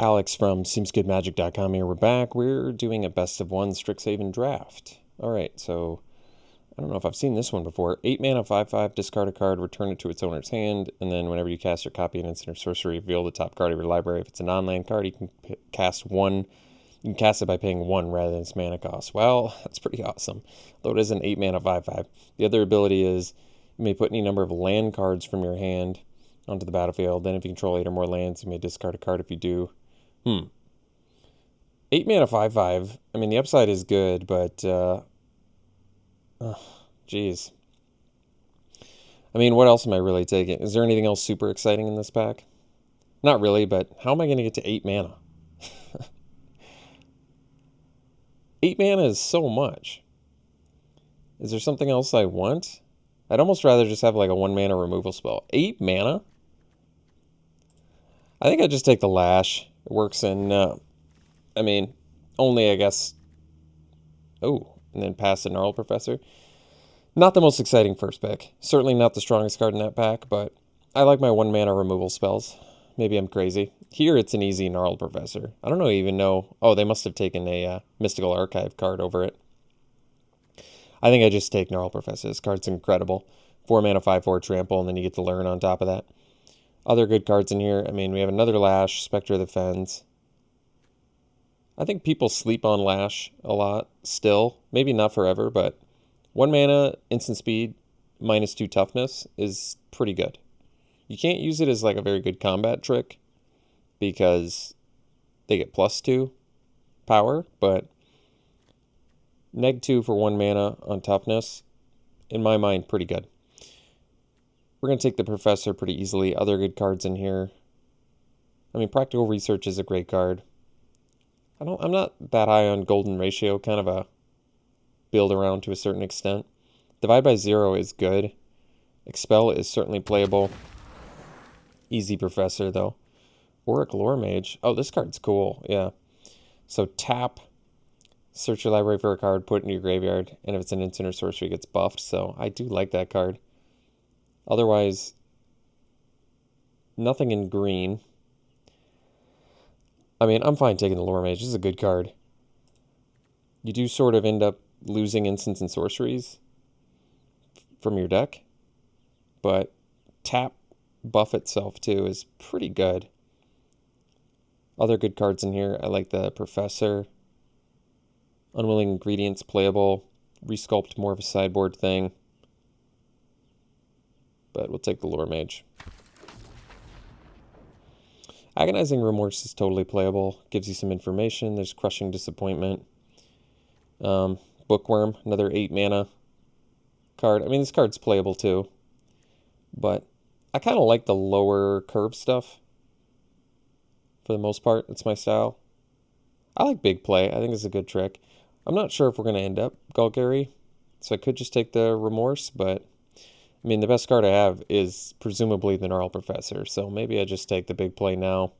Alex from SeemsGoodMagic.com here. We're back. We're doing a best of one Strixhaven draft. Alright, so I don't know if I've seen this one before. 8 mana, 5/5, discard a card, return it to its owner's hand, and then whenever you cast or copy an instant or sorcery, reveal the top card of your library. If it's a non-land card, you can cast one. You can cast it by paying 1 rather than its mana cost. Well, that's pretty awesome. Though it is an 8 mana, 5/5. The other ability is you may put any number of land cards from your hand onto the battlefield. Then if you control 8 or more lands, you may discard a card if you do. 8 mana, 5/5. I mean, the upside is good, but geez. I mean, what else am I really taking? Is there anything else super exciting in this pack? Not really, but how am I going to get to 8 mana? 8 mana is so much. Is there something else I want? I'd almost rather just have like a 1 mana removal spell. 8 mana? I think I just take the Lash. It works in, I mean, only I guess. Oh, and then pass the Gnarl Professor. Not the most exciting first pick. Certainly not the strongest card in that pack, but I like my 1 mana removal spells. Maybe I'm crazy. Here it's an easy Gnarl Professor. I don't even know. Oh, they must have taken a Mystical Archive card over it. I think I just take Gnarl Professor. This card's incredible. 4 mana, 5/4 trample, and then you get to learn on top of that. Other good cards in here. I mean, we have another Lash, Spectre of the Fens. I think people sleep on Lash a lot still. Maybe not forever, but 1 mana, instant speed, -2 toughness is pretty good. You can't use it as like a very good combat trick because they get +2 power, but -2 for 1 mana on toughness, in my mind, pretty good. We're going to take the Professor pretty easily. Other good cards in here. I mean, Practical Research is a great card. I'm not that high on Golden Ratio, kind of a build around to a certain extent. Divide by 0 is good. Expel is certainly playable. Easy Professor, though. Auric Lore Mage. Oh, this card's cool, yeah. So tap, search your library for a card, put it in your graveyard, and if it's an instant or sorcery, it gets buffed. So I do like that card. Otherwise, nothing in green. I mean, I'm fine taking the Lore Mage. This is a good card. You do sort of end up losing instants and sorceries from your deck, but tap buff itself too is pretty good. Other good cards in here. I like the Professor. Unwilling Ingredients playable. Resculpt more of a sideboard thing. But we'll take the Lore Mage. Agonizing Remorse is totally playable. Gives you some information. There's Crushing Disappointment. Bookworm, another 8 mana card. I mean, this card's playable too. But I kind of like the lower curve stuff. For the most part, it's my style. I like big play. I think it's a good trick. I'm not sure if we're going to end up Golgari. So I could just take the Remorse, but I mean, the best card I have is presumably the Gnarl Professor, so maybe I just take the big play now.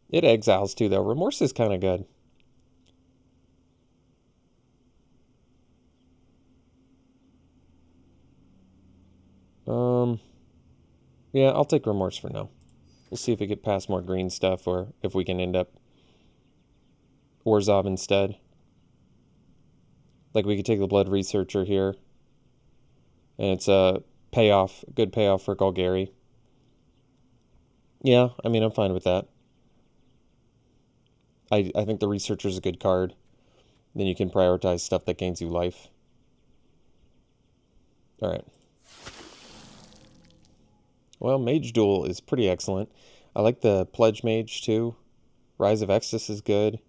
It exiles too, though. Remorse is kind of good. Yeah, I'll take Remorse for now. We'll see if we get past more green stuff or if we can end up Orzhov instead. Like we could take the Blood Researcher here. And it's a payoff, good payoff for Golgari. Yeah, I mean, I'm fine with that. I think the Researcher's a good card. Then you can prioritize stuff that gains you life. Alright. Well, Mage Duel is pretty excellent. I like the Pledge Mage too. Rise of Extus is good.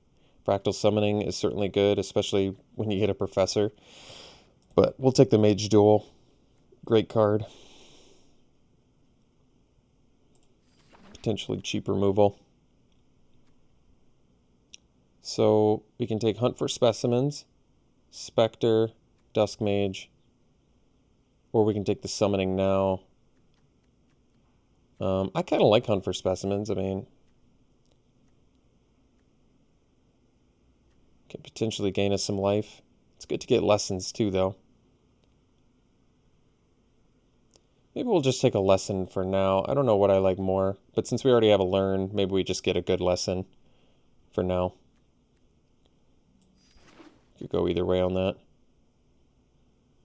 Fractal Summoning is certainly good, especially when you hit a Professor. But we'll take the Mage Duel. Great card. Potentially cheap removal. So we can take Hunt for Specimens, Spectre, Dusk Mage, or we can take the Summoning now. I kind of like Hunt for Specimens. I mean, can potentially gain us some life. It's good to get lessons too, though. Maybe we'll just take a lesson for now. I don't know what I like more, but since we already have a learn, maybe we just get a good lesson for now. Could go either way on that.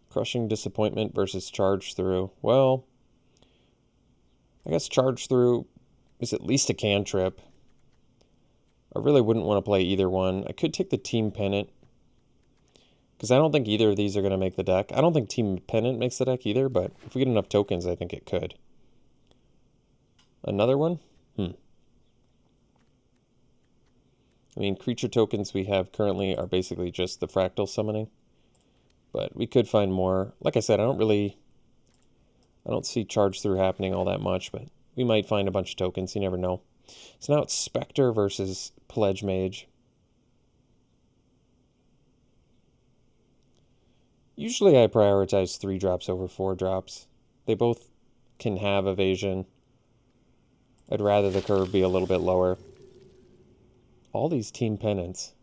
Crushing Disappointment versus Charge Through. Well, I guess Charge Through is at least a cantrip. I really wouldn't want to play either one. I could take the Team Pennant, because I don't think either of these are going to make the deck. I don't think Team Pennant makes the deck either, but if we get enough tokens, I think it could. Another one? I mean, creature tokens we have currently are basically just the fractal summoning. But we could find more. Like I said, I don't see Charge Through happening all that much, but we might find a bunch of tokens. You never know. So now it's Spectre versus Pledge Mage. Usually I prioritize 3 drops over 4 drops. They both can have evasion. I'd rather the curve be a little bit lower. All these Team Pennants.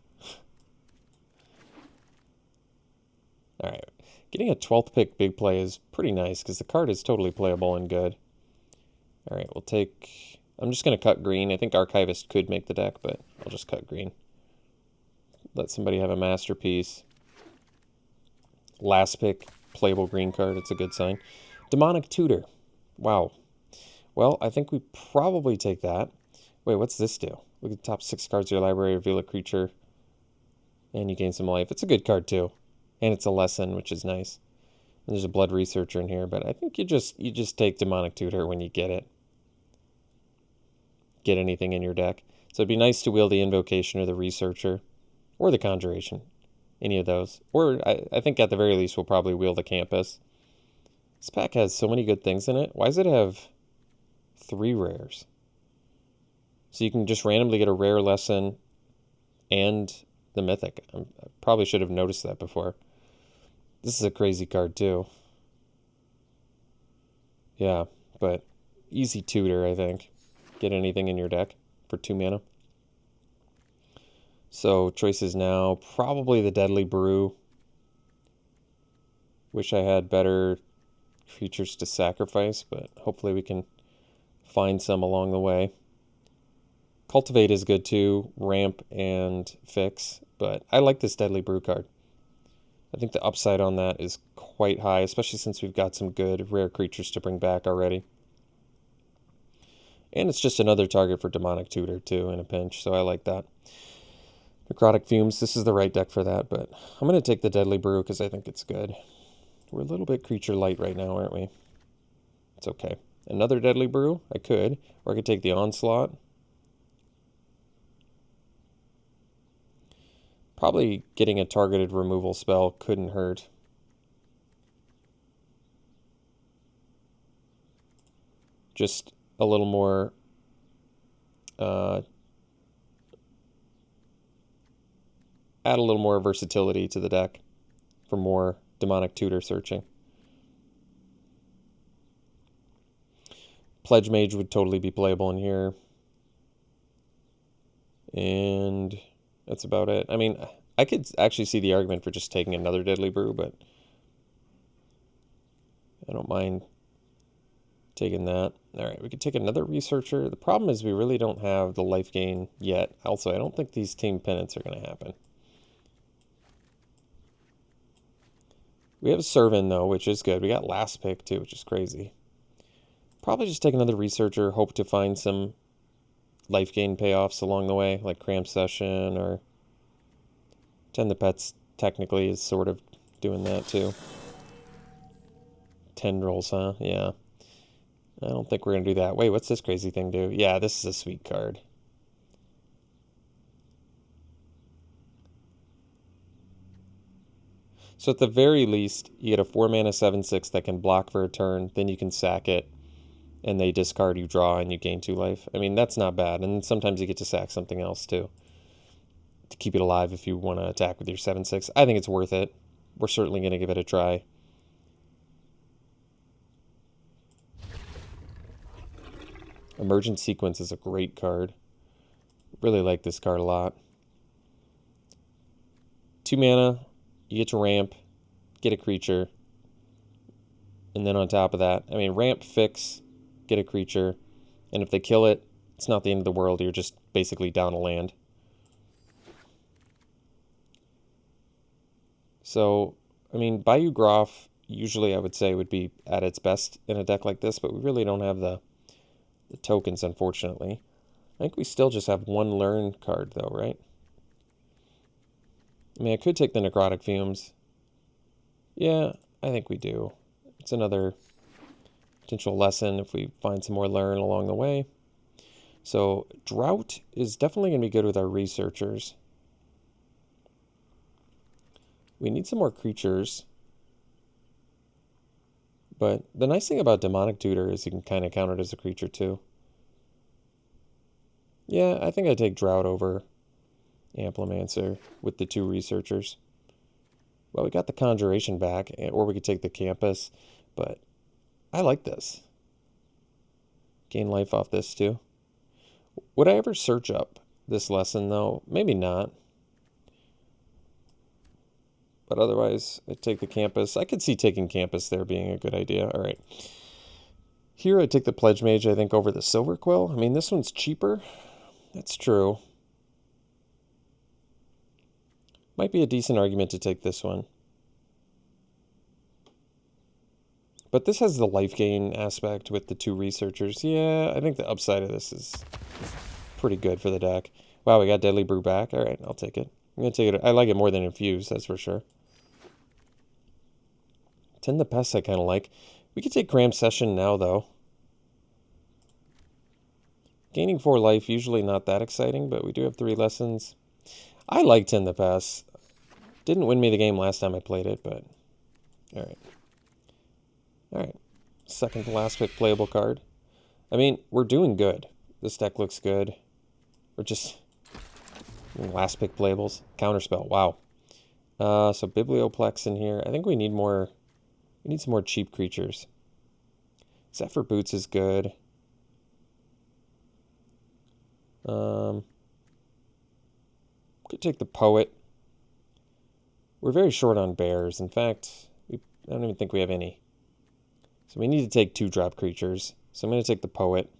Alright, getting a 12th pick big play is pretty nice because the card is totally playable and good. Alright, we'll take... I'm just going to cut green. I think Archivist could make the deck, but I'll just cut green. Let somebody have a masterpiece. Last pick, playable green card. It's a good sign. Demonic Tutor. Wow. Well, I think we probably take that. Wait, what's this do? Look at the top 6 cards of your library, reveal a creature, and you gain some life. It's a good card, too. And it's a lesson, which is nice. And there's a Blood Researcher in here, but I think you just take Demonic Tutor when you get it. Get anything in your deck. So it'd be nice to wheel the Invocation or the Researcher or the Conjuration. Any of those. Or I think at the very least we'll probably wheel the Campus. This pack has so many good things in it. Why does it have 3 rares? So you can just randomly get a rare lesson and the Mythic. I probably should have noticed that before. This is a crazy card too. Yeah, but easy tutor, I think. Get anything in your deck for 2 mana. So choices now, probably the Deadly Brew. Wish I had better creatures to sacrifice, but hopefully we can find some along the way. Cultivate is good too, ramp and fix, but I like this Deadly Brew card. I think the upside on that is quite high, especially since we've got some good rare creatures to bring back already. And it's just another target for Demonic Tutor too in a pinch, so I like that. Necrotic Fumes, this is the right deck for that, but I'm going to take the Deadly Brew because I think it's good. We're a little bit creature light right now, aren't we? It's okay. Another Deadly Brew? I could. Or I could take the Onslaught. Probably getting a targeted removal spell couldn't hurt. Just a little more... add a little more versatility to the deck for more Demonic Tutor searching. Pledge Mage would totally be playable in here. And that's about it. I mean, I could actually see the argument for just taking another Deadly Brew, but I don't mind taking that. All right, we could take another Researcher. The problem is we really don't have the life gain yet. Also, I don't think these Team Pennants are going to happen. We have a Servant, though, which is good. We got last pick, too, which is crazy. Probably just take another Researcher, hope to find some life gain payoffs along the way, like Cramp Session or Tend the Pets technically is sort of doing that, too. Tendrils, huh? Yeah. I don't think we're going to do that. Wait, what's this crazy thing do? Yeah, this is a sweet card. So at the very least, you get a 4-mana 7/6 that can block for a turn, then you can sack it, and they discard, you draw, and you gain 2 life. I mean, that's not bad, and sometimes you get to sack something else, too, to keep it alive if you want to attack with your 7/6. I think it's worth it. We're certainly going to give it a try. Emergent Sequence is a great card. Really like this card a lot. 2 mana, you get to ramp, get a creature, And then on top of that, I mean, ramp, fix, get a creature, and if they kill it, it's not the end of the world. You're just basically down a land. So, I mean, Bayou Groff, usually I would say would be at its best in a deck like this, but we really don't have the tokens, unfortunately. I think we still just have one learn card, though, right? I mean, I could take the Necrotic Fumes. Yeah, I think we do. It's another potential lesson if we find some more learn along the way. So Drought is definitely going to be good with our researchers. We need some more creatures. But the nice thing about Demonic Tutor is you can kind of count it as a creature too. Yeah, I think I'd take Drought over Amplimancer with the 2 researchers. Well, we got the Conjuration back, or we could take the Campus, but I like this. Gain life off this too. Would I ever search up this lesson though? Maybe not. But otherwise, I'd take the Campus. I could see taking Campus there being a good idea. All right. Here I'd take the Pledge Mage, I think, over the Silver Quill. I mean, this one's cheaper. That's true. Might be a decent argument to take this one. But this has the life gain aspect with the 2 researchers. Yeah, I think the upside of this is pretty good for the deck. Wow, we got Deadly Brew back. All right, I'll take it. I'm going to take it. I like it more than Infuse, that's for sure. Tend the Pests I kind of like. We could take Cram Session now, though. Gaining 4 life, usually not that exciting, but we do have 3 lessons. I like Tend the Pests. Didn't win me the game last time I played it, but... Alright. Alright. Second to last pick playable card. I mean, we're doing good. This deck looks good. We're just... Last pick playables. Counterspell. Wow. So Biblioplex in here. I think we need more... We need some more cheap creatures. Zephyr Boots is good. Could take the Poet. We're very short on bears. In fact, I don't even think we have any. So we need to take 2-drop creatures. So I'm going to take the Poet.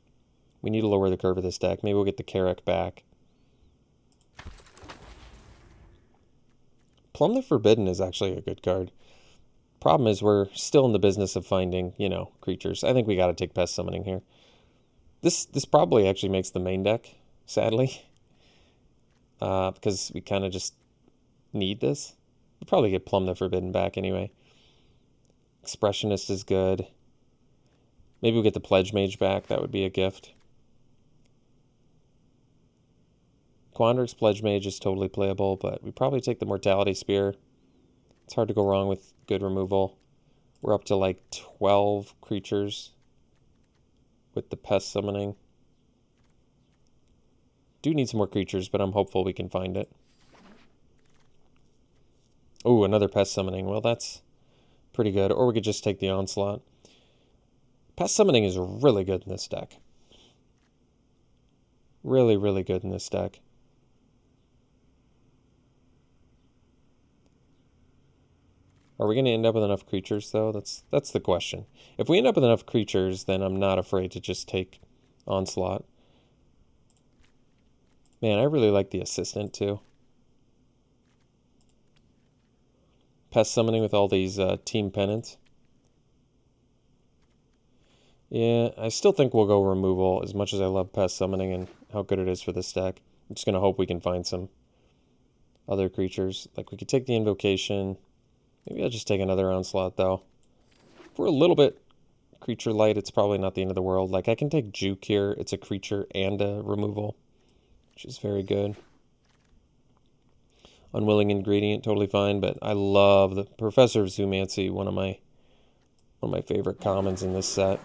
We need to lower the curve of this deck. Maybe we'll get the Carrack back. Plumb the Forbidden is actually a good card. Problem is we're still in the business of finding, you know, creatures. I think we got to take Pest Summoning here. This probably actually makes the main deck, sadly. Because we kind of just need this. We'll probably get Plumb the Forbidden back anyway. Expressionist is good. Maybe we'll get the Pledge Mage back. That would be a gift. Quandrix Pledge Mage is totally playable, but we probably take the Mortality Spear. It's hard to go wrong with good removal. We're up to like 12 creatures with the Pest Summoning. Do need some more creatures, but I'm hopeful we can find it. Oh, another Pest Summoning. Well, that's pretty good. Or we could just take the Onslaught. Pest Summoning is really good in this deck. Really, really good in this deck. Are we going to end up with enough creatures, though? That's the question. If we end up with enough creatures, then I'm not afraid to just take Onslaught. Man, I really like the Assistant, too. Pest Summoning with all these Team Pennants. Yeah, I still think we'll go Removal, as much as I love Pest Summoning and how good it is for this deck. I'm just going to hope we can find some other creatures. Like, we could take the Invocation. Maybe I'll just take another Onslaught, though. If we're a little bit creature light, it's probably not the end of the world. Like, I can take Juke here. It's a creature and a removal, which is very good. Unwilling Ingredient, totally fine, but I love the Professor of Zoomancy, one of my favorite commons in this set.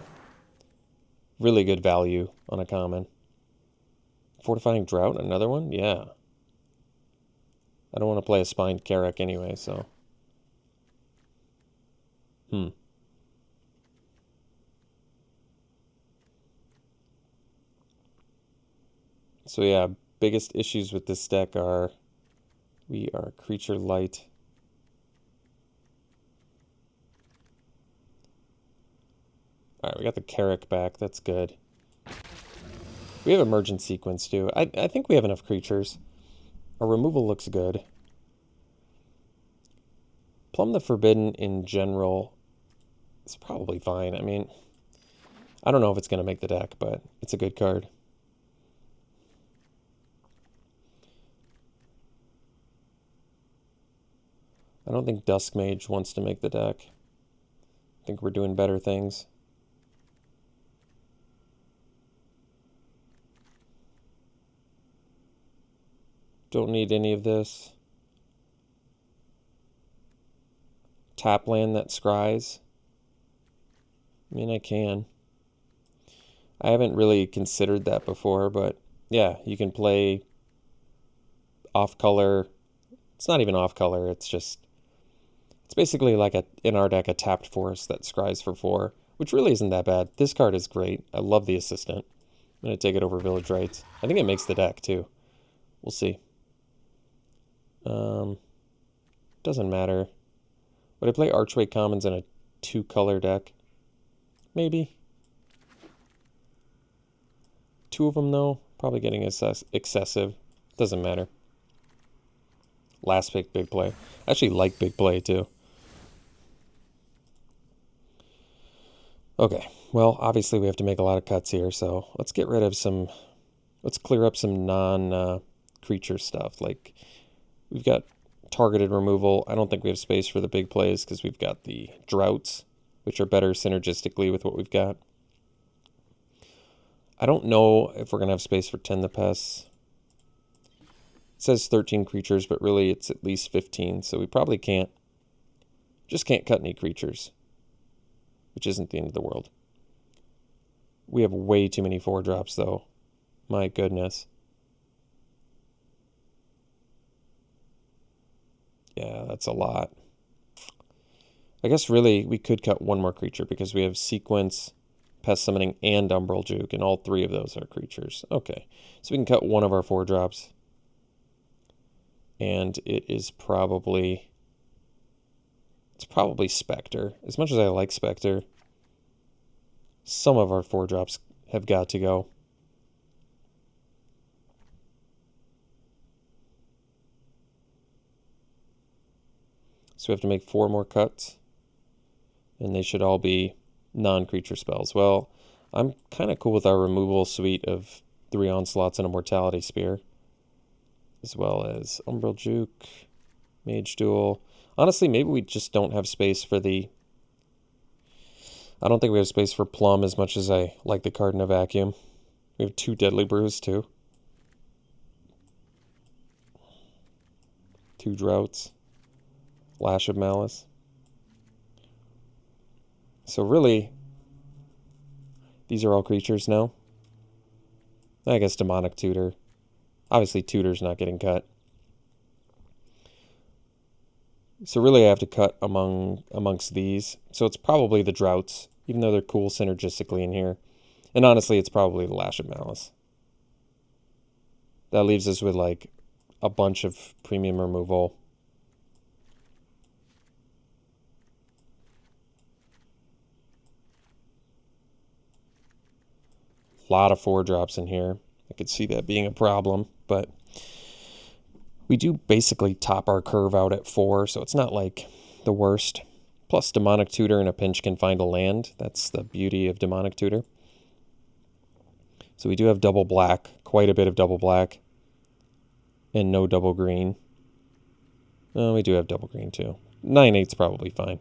Really good value on a common. Fortifying Drought, another one? Yeah. I don't want to play a Spined Carrack anyway, so... So yeah, biggest issues with this deck are we are creature light. Alright, we got the Carrick back. That's good. We have Emergent Sequence, too. I think we have enough creatures. Our removal looks good. Plumb the Forbidden in general is probably fine. I mean, I don't know if it's going to make the deck, but it's a good card. I don't think Dusk Mage wants to make the deck. I think we're doing better things. Don't need any of this. Tap land that scries. I mean, I can. I haven't really considered that before, but yeah, you can play off color. It's not even off color, it's basically like in our deck a tapped forest that scries for 4, which really isn't that bad. This card is great. I love the Assistant. I'm going to take it over Village Rites. I think it makes the deck too. We'll see. Doesn't matter. Would I play Archway Commons in a 2-color deck? Maybe. 2 of them though, probably getting excessive. Doesn't matter. Last pick, big play. I actually like big play too. Okay, well, obviously we have to make a lot of cuts here, so let's get rid of some... Let's clear up some non-creature stuff. Like, we've got targeted removal. I don't think we have space for the big plays because we've got the Droughts, which are better synergistically with what we've got. I don't know if we're going to have space for 10 the Pests. It says 13 creatures, but really it's at least 15, so we probably just can't cut any creatures, which isn't the end of the world. We have way too many 4-drops, though. My goodness. Yeah, that's a lot. I guess really we could cut one more creature because we have Sequence, Pest Summoning, and Umbral Juke, and all 3 of those are creatures. Okay, so we can cut one of our 4-drops. And it is probably... It's probably Spectre. As much as I like Spectre, some of our 4-drops have got to go. So we have to make 4 more cuts. And they should all be non-creature spells. Well, I'm kind of cool with our removal suite of 3 Onslaughts and a Mortality Spear. As well as Umbral Juke, Mage Duel. Honestly, maybe we just don't have space for the... I don't think we have space for Plum as much as I like the card in a vacuum. We have 2 Deadly Brews, too. 2 Droughts. Lash of Malice. So really, these are all creatures now. I guess Demonic Tutor. Obviously, Tutor's not getting cut. So really, I have to cut amongst these. So it's probably the Droughts, even though they're cool synergistically in here. And honestly, it's probably the Lash of Malice. That leaves us with, like, a bunch of premium removal. A lot of 4-drops in here. I could see that being a problem, but we do basically top our curve out at 4, so it's not like the worst. Plus, Demonic Tutor in a pinch can find a land. That's the beauty of Demonic Tutor. So we do have double black, quite a bit of double black, and no double green. Oh, we do have double green too. 9/8's probably fine.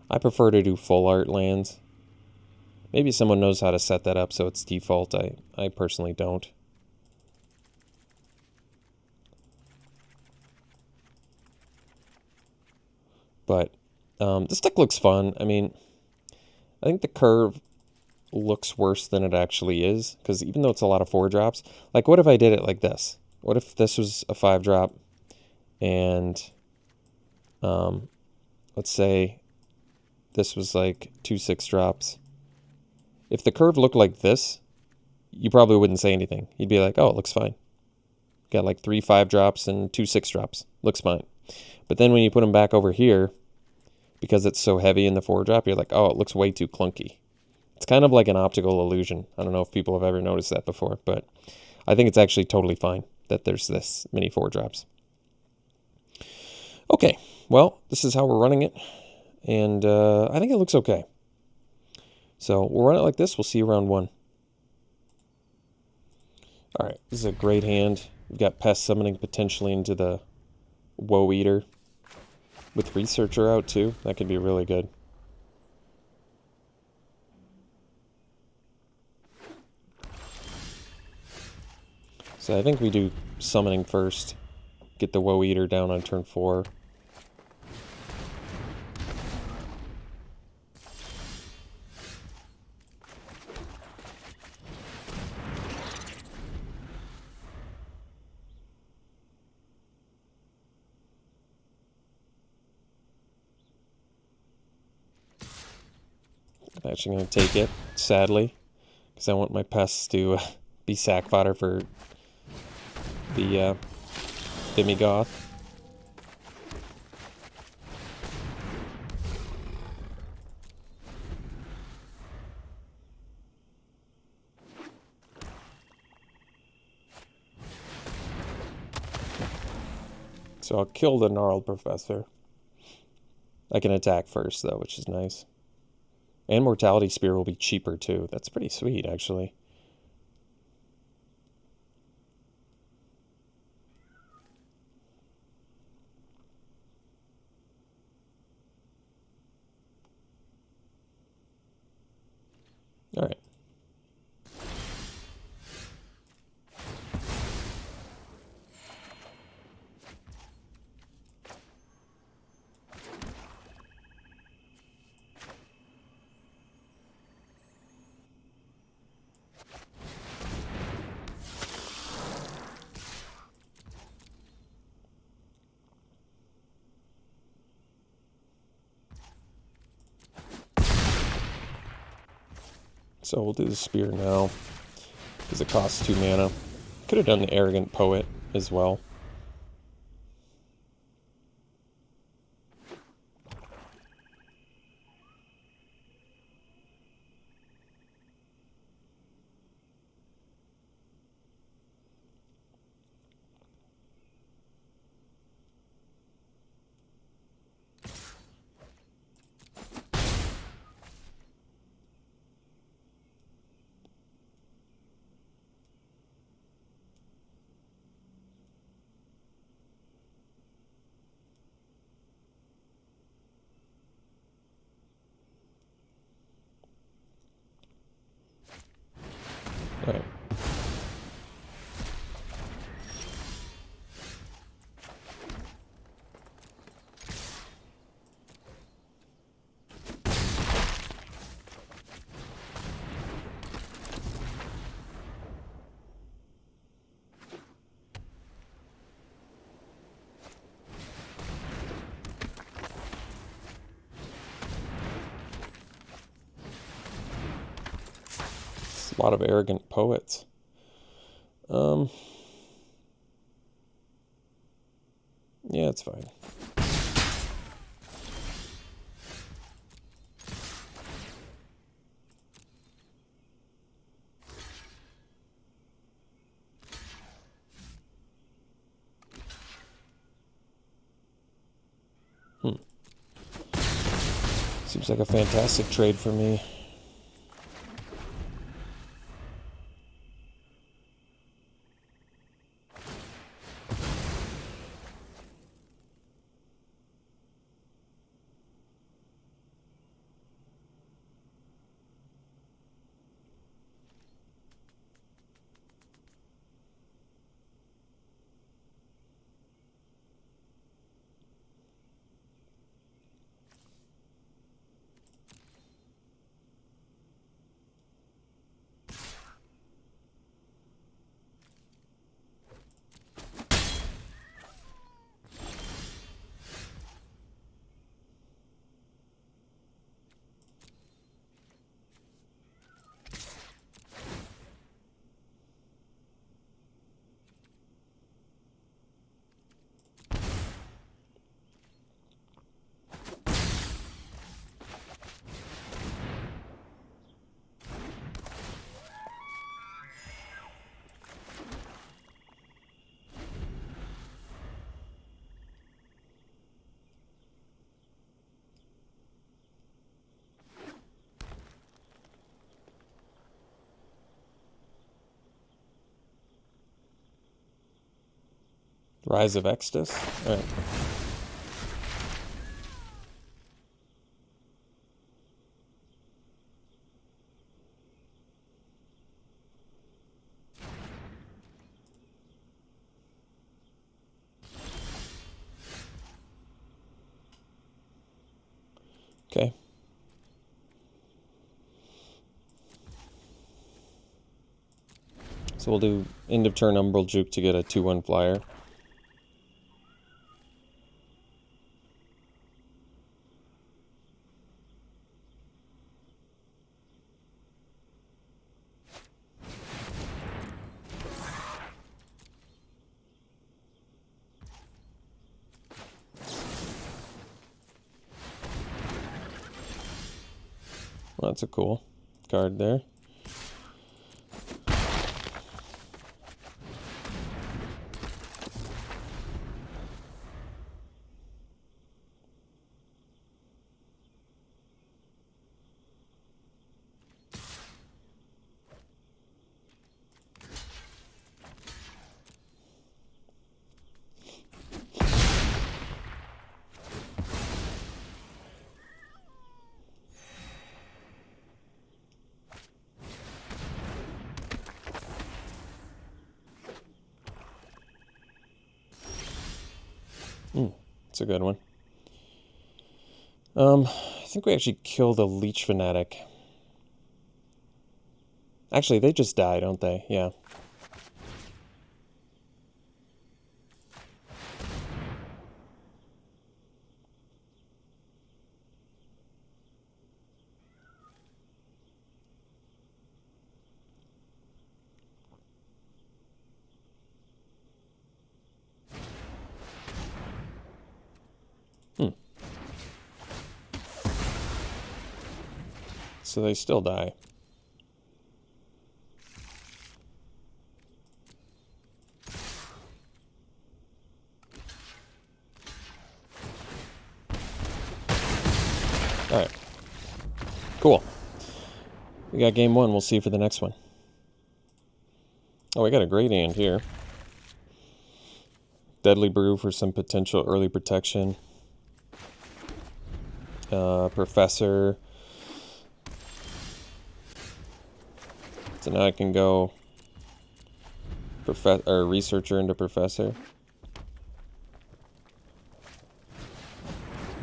I prefer to do full art lands. Maybe someone knows how to set that up so it's default. I personally don't. But this deck looks fun. I mean, I think the curve looks worse than it actually is. Because even though it's a lot of 4-drops, like what if I did it like this? What if this was a 5-drop and let's say this was like 2 6-drops? If the curve looked like this, you probably wouldn't say anything. You'd be like, oh, it looks fine. Got like 3 5-drops and 2 6-drops. Looks fine. But then when you put them back over here, because it's so heavy in the 4-drop, you're like, oh, it looks way too clunky. It's kind of like an optical illusion. I don't know if people have ever noticed that before, but I think it's actually totally fine that there's this many 4-drops. Okay, well, this is how we're running it, and I think it looks okay. So we'll run it like this. We'll see you round 1. All right, this is a great hand. We've got Pest summoning potentially into the Woe Eater. With Researcher out too, that could be really good. So I think we do summoning first. Get the Woe Eater down on turn 4. I'm actually going to take it, sadly, because I want my pests to be sack fodder for the Demigoth. So I'll kill the Gnarled Professor. I can attack first, though, which is nice. And Mortality Spear will be cheaper, too. That's pretty sweet, actually. All right. So we'll do the Spear now, because it costs 2 mana. Could have done the Arrogant Poet as well. All right. A lot of Arrogant Poets. Yeah, it's fine. Seems like a fantastic trade for me. Rise of Extus. All right. Okay. So we'll do end of turn Umbral Juke to get a 2/1 flyer. Well, that's a cool card there. It's a good one. I think we actually killed a Leech Fanatic. Actually, they just die, don't they? Yeah. So they still die. Alright. Cool. We got game one. We'll see for the next one. Oh, we got a great hand here. Deadly Brew for some potential early protection. Professor. So now I can go Researcher into Professor.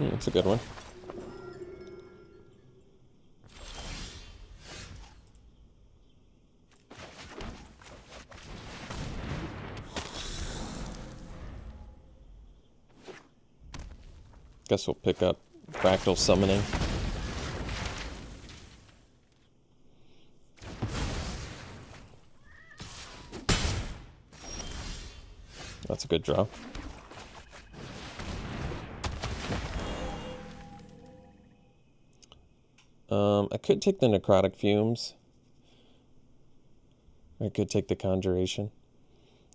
It's a good one. Guess we'll pick up Fractal Summoning. That's a good draw. I could take the Necrotic Fumes. I could take the Conjuration.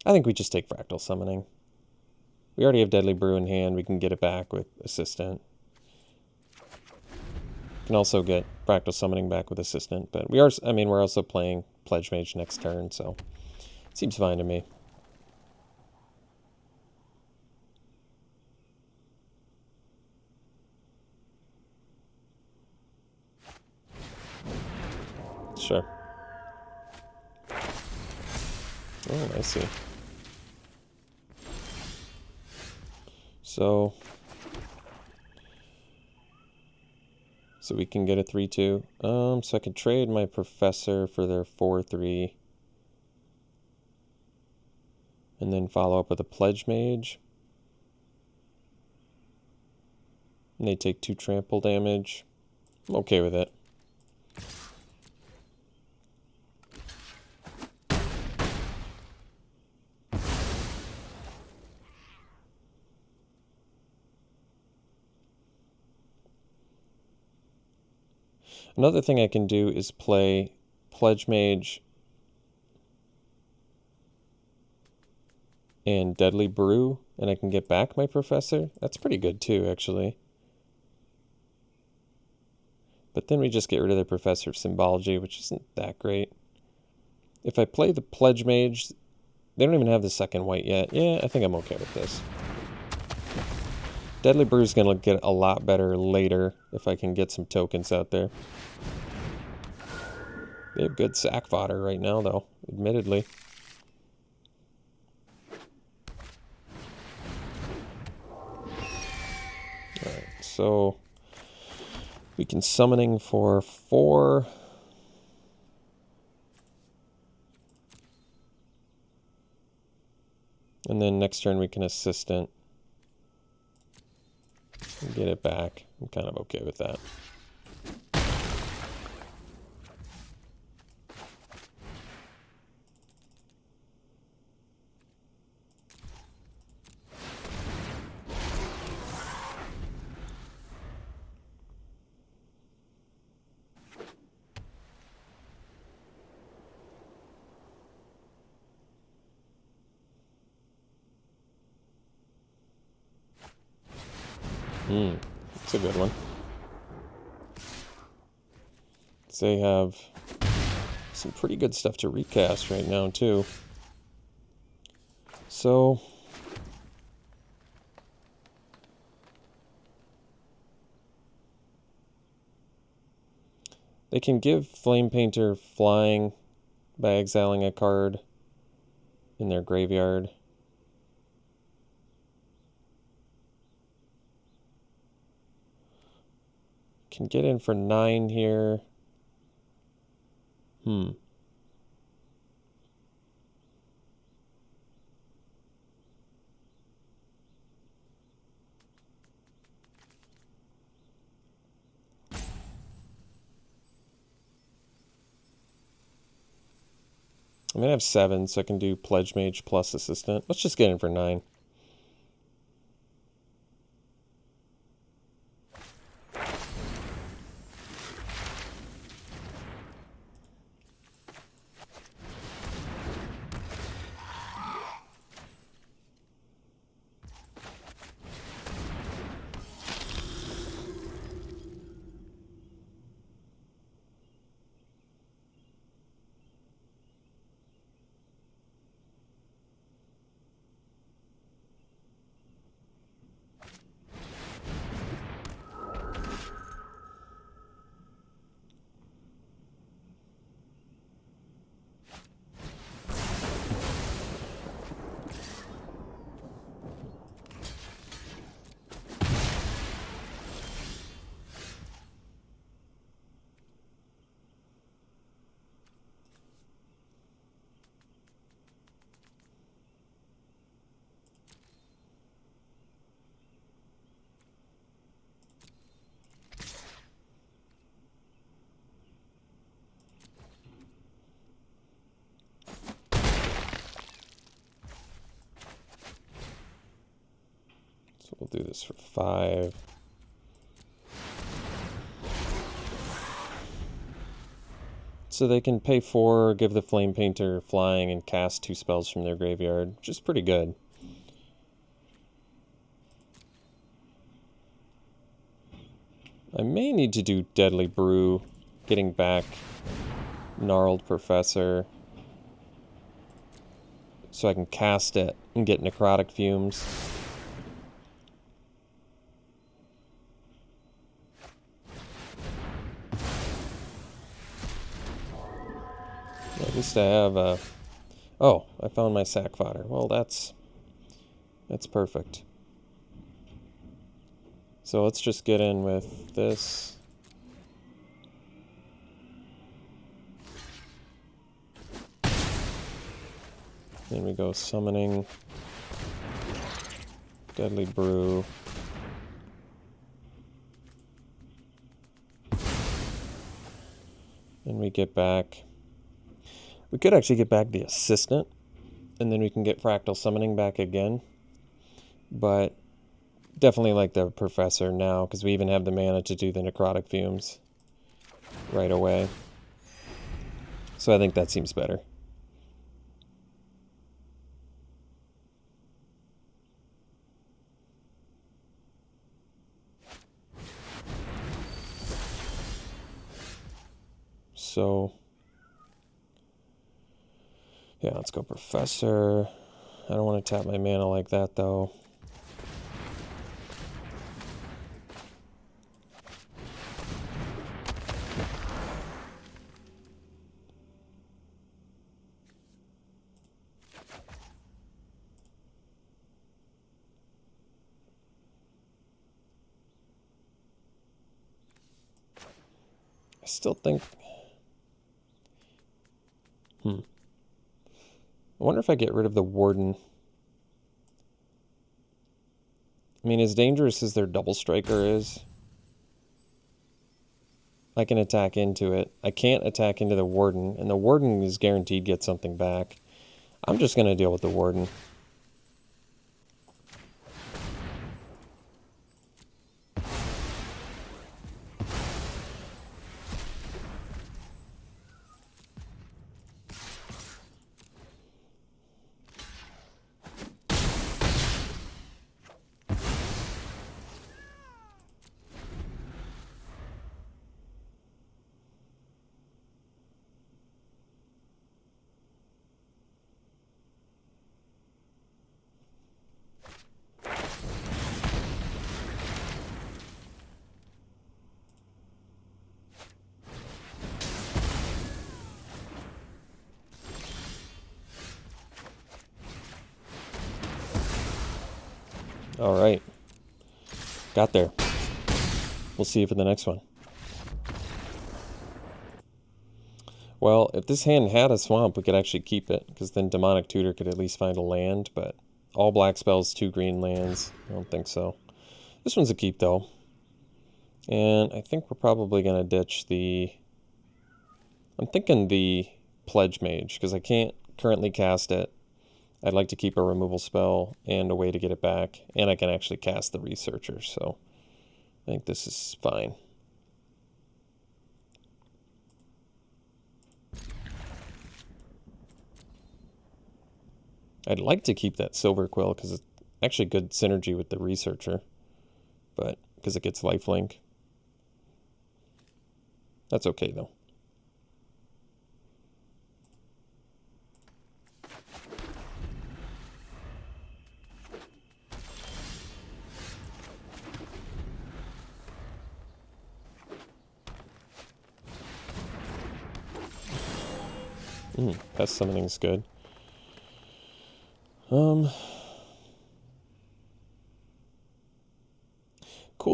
I think we just take Fractal Summoning. We already have Deadly Brew in hand. We can get it back with Assistant. Can also get Fractal Summoning back with Assistant, but we're also playing Pledge Mage next turn, so it seems fine to me. Sure. Oh, I see. So we can get a 3/2. So I can trade my Professor for their 4/3. And then follow up with a Pledge Mage. And they take 2 trample damage. I'm okay with it. Another thing I can do is play Pledge Mage and Deadly Brew, and I can get back my Professor. That's pretty good too, actually. But then we just get rid of the Professor of Symbology, which isn't that great. If I play the Pledge Mage, They don't even have the second white yet. Yeah, I think I'm okay with this. Deadly Brew's going to get a lot better later if I can get some tokens out there. They have good sack fodder right now, though, admittedly. Alright, so we can summoning for 4. And then next turn we can assistant. And get it back. I'm kind of okay with that. That's a good one. They have some pretty good stuff to recast right now, too. So they can give Flame Painter flying by exiling a card in their graveyard. Can get in for 9 here. I'm going to have 7, so I can do Pledge Mage plus Assistant. Let's just get in for 9. So we'll do this for 5. So they can pay 4, give the Flame Painter flying, and cast 2 spells from their graveyard, which is pretty good. I may need to do Deadly Brew, getting back Gnarled Professor, so I can cast it and get Necrotic Fumes. At least I have oh, I found my sack fodder. Well, that's perfect. So let's just get in with this. Then we go summoning Deadly Brew. Then we get back. We could actually get back the Assistant, and then we can get Fractal Summoning back again. But definitely like the Professor now, because we even have the mana to do the Necrotic Fumes right away. So I think that seems better. So Yeah, let's go Professor. I don't want to tap my mana like that, though. I still think... I wonder if I get rid of the Warden. I mean, as dangerous as their Double Striker is, I can attack into it. I can't attack into the Warden, and the Warden is guaranteed to get something back. I'm just going to deal with the Warden. All right. Got there. We'll see you for the next one. Well, if this hand had a swamp, we could actually keep it, because then Demonic Tutor could at least find a land, but all black spells, 2 green lands. I don't think so. This one's a keep, though. And I think we're probably going to ditch the... I'm thinking the Pledge Mage, because I can't currently cast it. I'd like to keep a removal spell and a way to get it back, and I can actually cast the Researcher, so I think this is fine. I'd like to keep that Silver Quill because it's actually good synergy with the Researcher, but because it gets lifelink. That's okay, though. Pest Summoning's good. Cool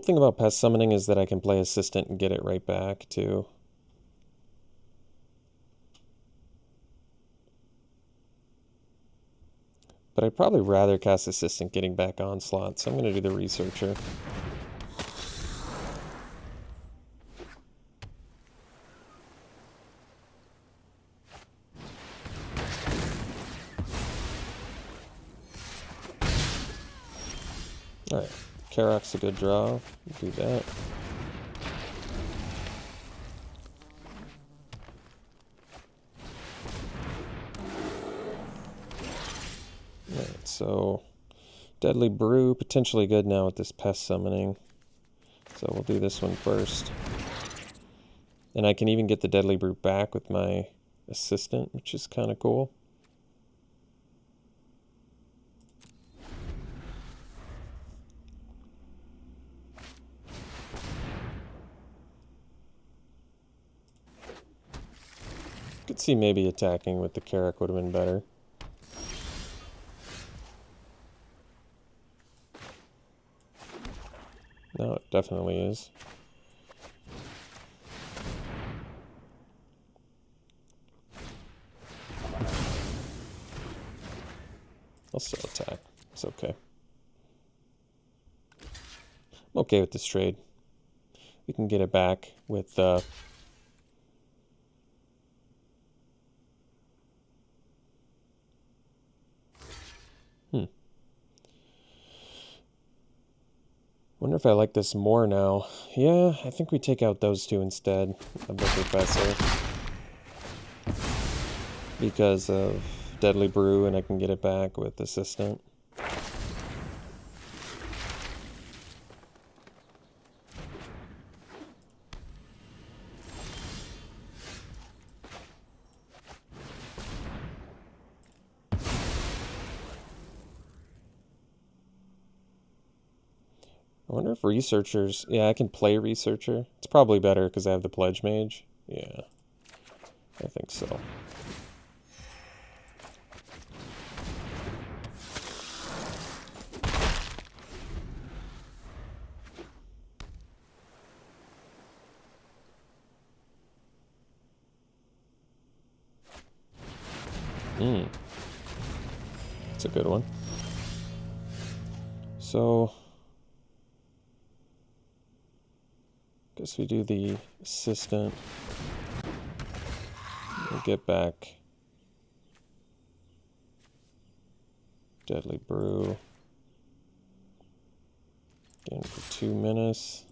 thing about Pest Summoning is that I can play Assistant and get it right back, too. But I'd probably rather cast Assistant getting back Onslaught, so I'm going to do the Researcher. Alright, Karak's a good draw. Do that. Alright, so Deadly Brew, potentially good now with this Pest Summoning. So we'll do this one first. And I can even get the Deadly Brew back with my Assistant, which is kind of cool. Could see maybe attacking with the Karak would have been better. No, it definitely is. I'll still attack. It's okay. I'm okay with this trade. We can get it back with Wonder if I like this more now. Yeah, I think we take out those two instead of the Professor. Because of Deadly Brew, and I can get it back with Assistant. I wonder if researchers... Yeah, I can play researcher. It's probably better because I have the pledge mage. Yeah, I think so. That's a good one. So, guess we do the assistant. We'll get back Deadly Brew. Again for 2 minutes.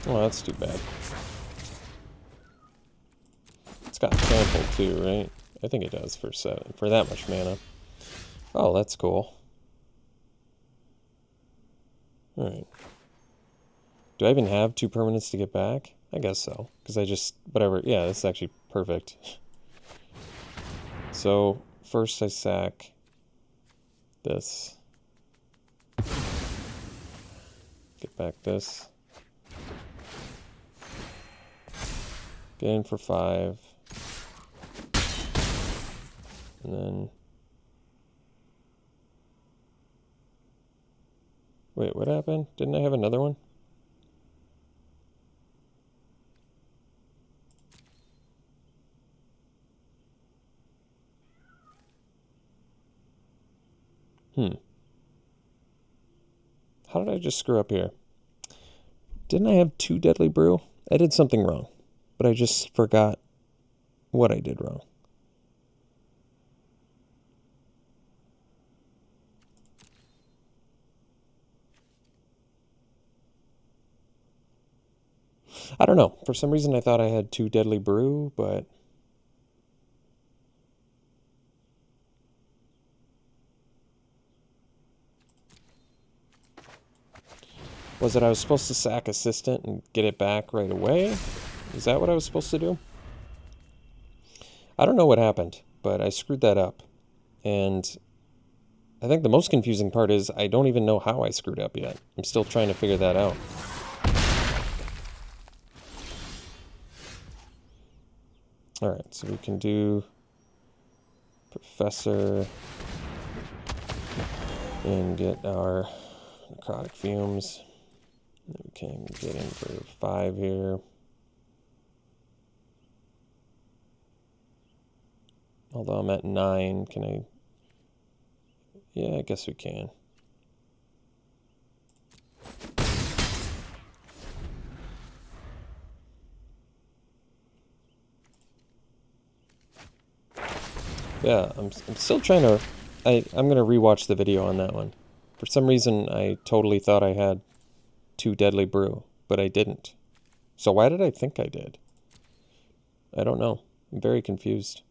Oh, that's too bad. It's got trample too, right? I think it does for that much mana. Oh, that's cool. Alright. Do I even have 2 permanents to get back? I guess so. Because I just... Whatever. Yeah, this is actually perfect. So, first I sack this. Get back this. Get in for 5. And then... Wait, what happened? Didn't I have another one? How did I just screw up here? Didn't I have 2 Deadly Brew? I did something wrong, but I just forgot what I did wrong. I don't know. For some reason I thought I had 2 Deadly Brew, but... Was it I was supposed to sack Assistant and get it back right away? Is that what I was supposed to do? I don't know what happened, but I screwed that up. And I think the most confusing part is I don't even know how I screwed up yet. I'm still trying to figure that out. Alright, so we can do Professor and get our necrotic fumes. We can get in for 5 here. Although I'm at 9, can I... Yeah, I guess we can. Yeah, I'm still trying to... I'm going to rewatch the video on that one. For some reason, I totally thought I had 2 Deadly Brew, but I didn't. So why did I think I did? I don't know. I'm very confused.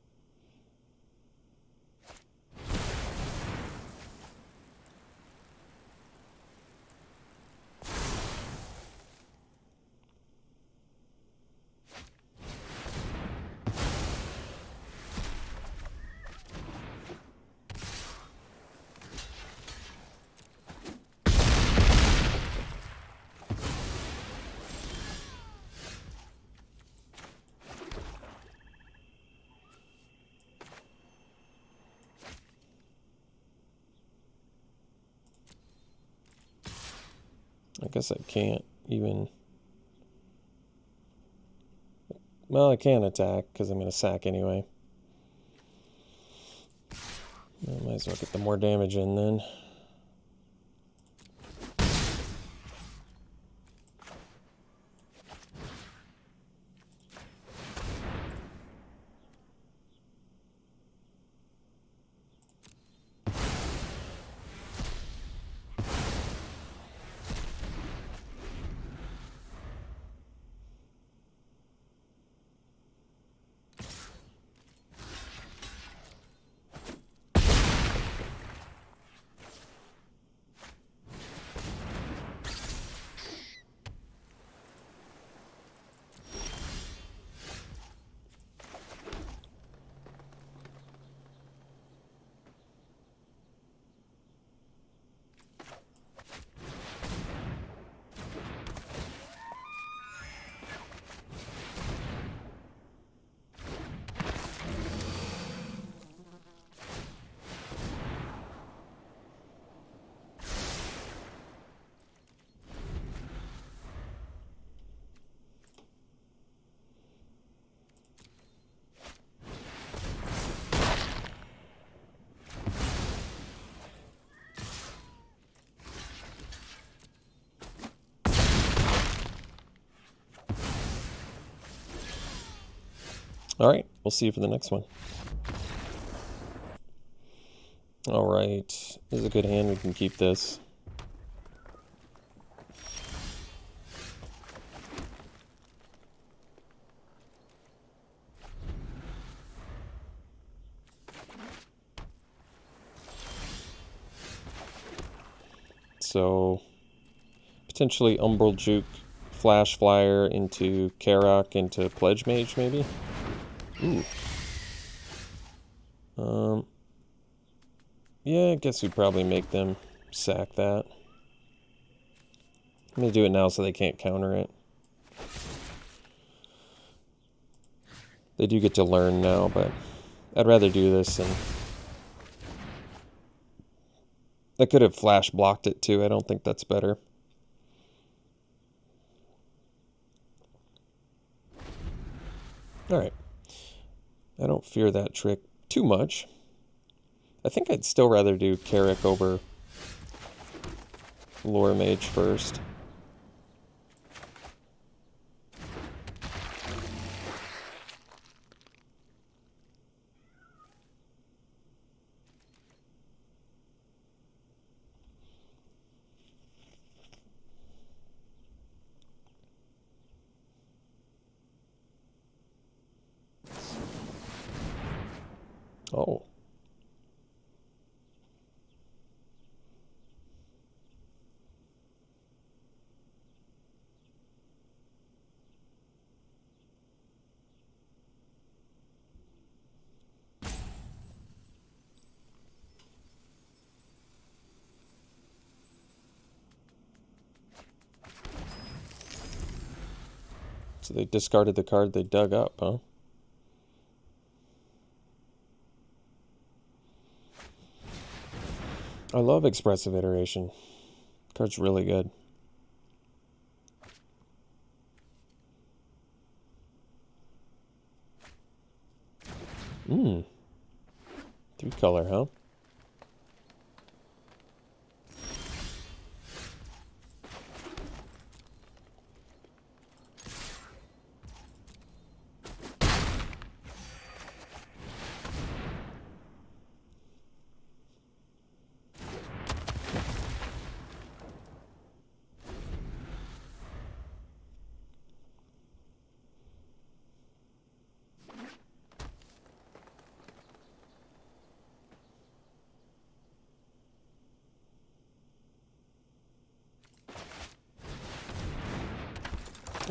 I guess I can't even... Well, I can attack, because I'm going to sack anyway. I might as well get the more damage in then. Alright, we'll see you for the next one. Alright, this is a good hand, we can keep this. So, potentially Umbral Juke, Flash Flyer into Karok into Pledge Mage, maybe? Ooh. Yeah, I guess we'd probably make them sack that. I'm going to do it now so they can't counter it. They do get to learn now, but I'd rather do this and... I could have flash blocked it too. I don't think that's better. Alright. I don't fear that trick too much. I think I'd still rather do Karok over Lore Mage first. Oh. So they discarded the card they dug up, huh? I love Expressive Iteration. Card's really good. Mmm. 3-color, huh?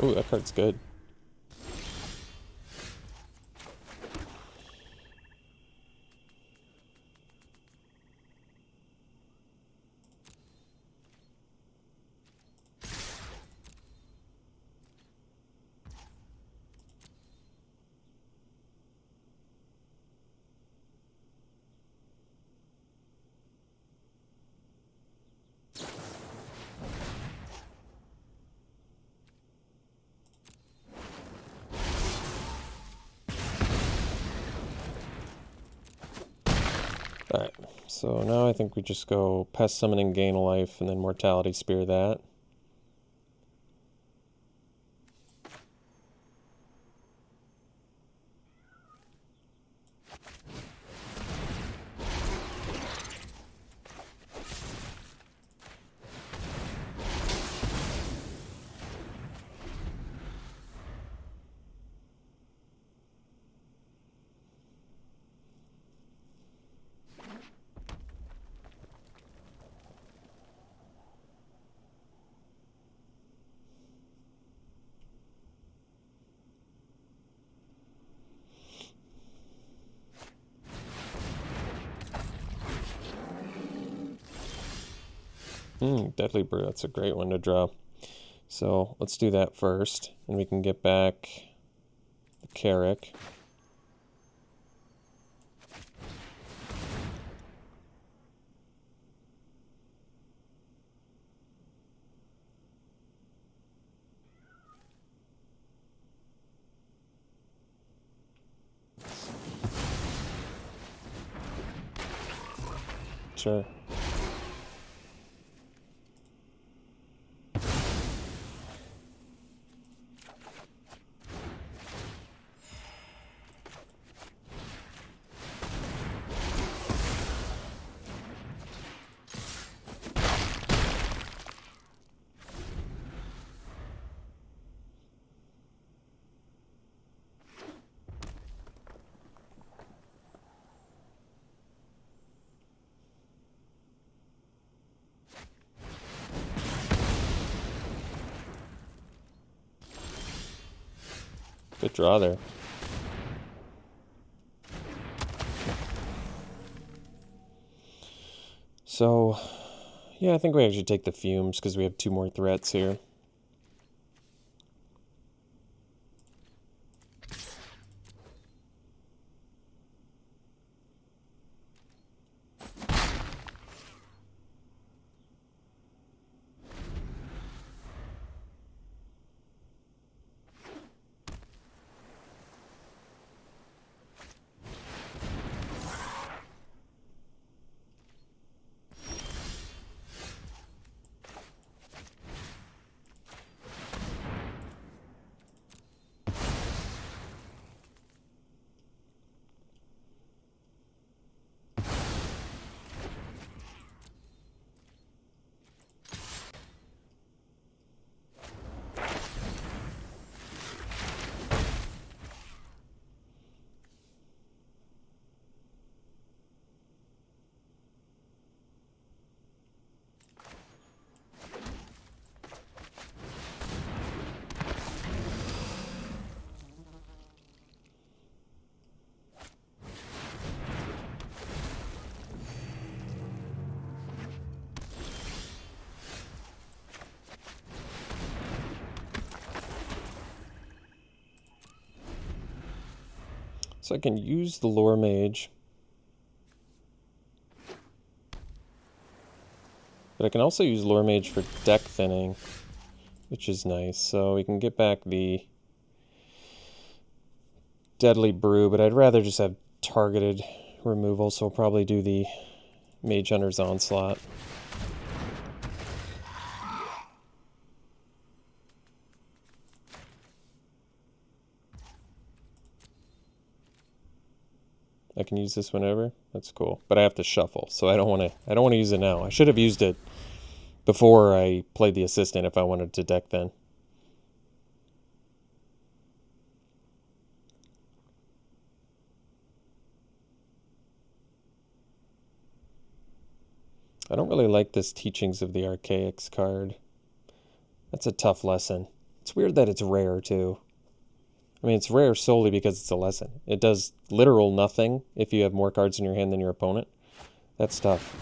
Ooh, that card's good. Alright, so now I think we just go Pest Summon and gain a life, and then Mortality Spear that. Deadly Brew, that's a great one to draw. So let's do that first, and we can get back the Karok. Sure. Good draw there. So, yeah, I think we actually take the fumes because we have 2 more threats here. So I can use the Lore Mage. But I can also use Lore Mage for deck thinning, which is nice. So we can get back the Deadly Brew, but I'd rather just have targeted removal, so we'll probably do the Mage Hunter's Onslaught. I can use this whenever. That's cool. But I have to shuffle, so I don't want to use it now. I should have used it before I played the assistant if I wanted to deck then. I don't really like this Teachings of the Archaics card. That's a tough lesson. It's weird that it's rare too. I mean, it's rare solely because it's a lesson. It does literal nothing if you have more cards in your hand than your opponent. That's tough.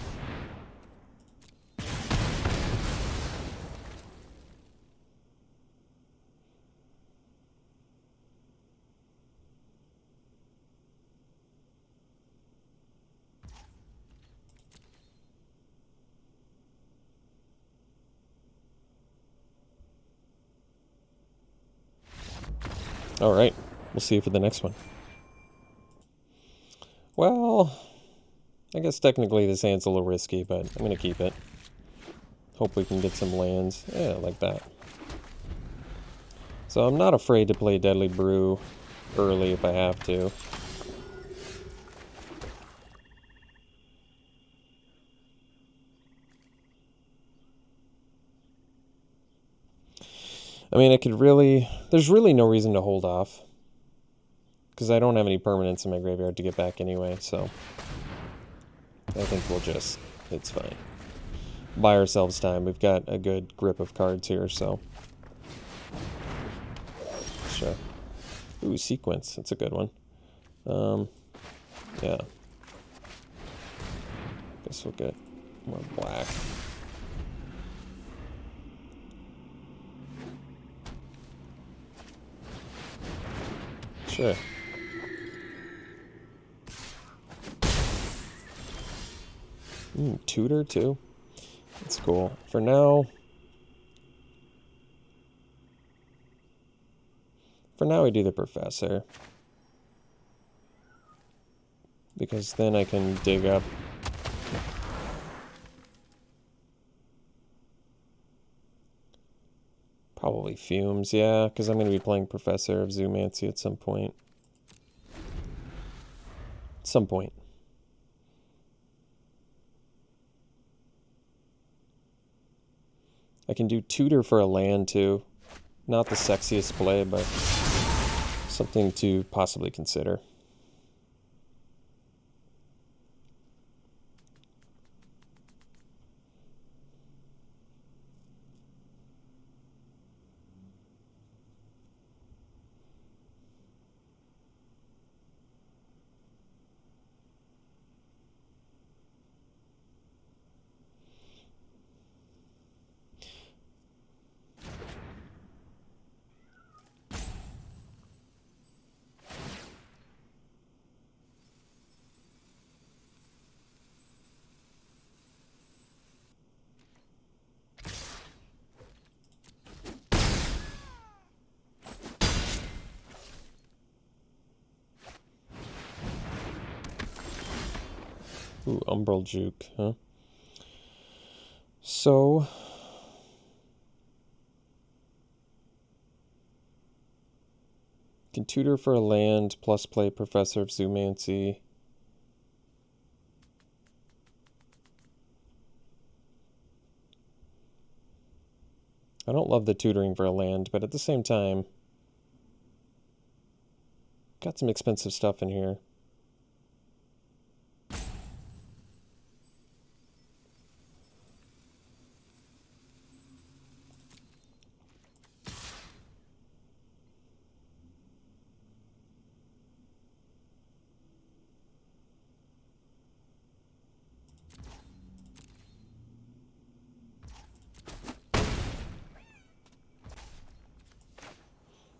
All right, we'll see you for the next one. Well, I guess technically this hand's a little risky, but I'm going to keep it. Hope we can get some lands. Yeah, like that. So I'm not afraid to play Deadly Brew early if I have to. I mean, there's really no reason to hold off. Because I don't have any permanents in my graveyard to get back anyway, so I think it's fine. Buy ourselves time. We've got a good grip of cards here, so. Sure. Ooh, Sequence. That's a good one. Yeah. Guess we'll get more black. Sure. Tutor too? That's cool. For now we do the Professor. Because then I can dig up probably Fumes, yeah, because I'm going to be playing Professor of Zoomancy at some point. I can do Tutor for a land too. Not the sexiest play, but something to possibly consider. Ooh, Umbral Juke, huh? So... can tutor for a land, plus play Professor of Zoomancy. I don't love the tutoring for a land, but at the same time, got some expensive stuff in here.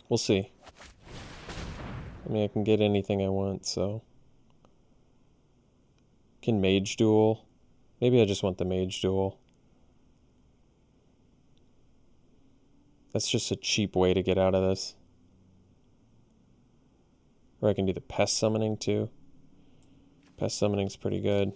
We'll see. I mean, I can get anything I want, so... can Mage Duel? Maybe I just want the Mage Duel. That's just a cheap way to get out of this. Or I can do the Pest Summoning, too. Pest Summoning's pretty good.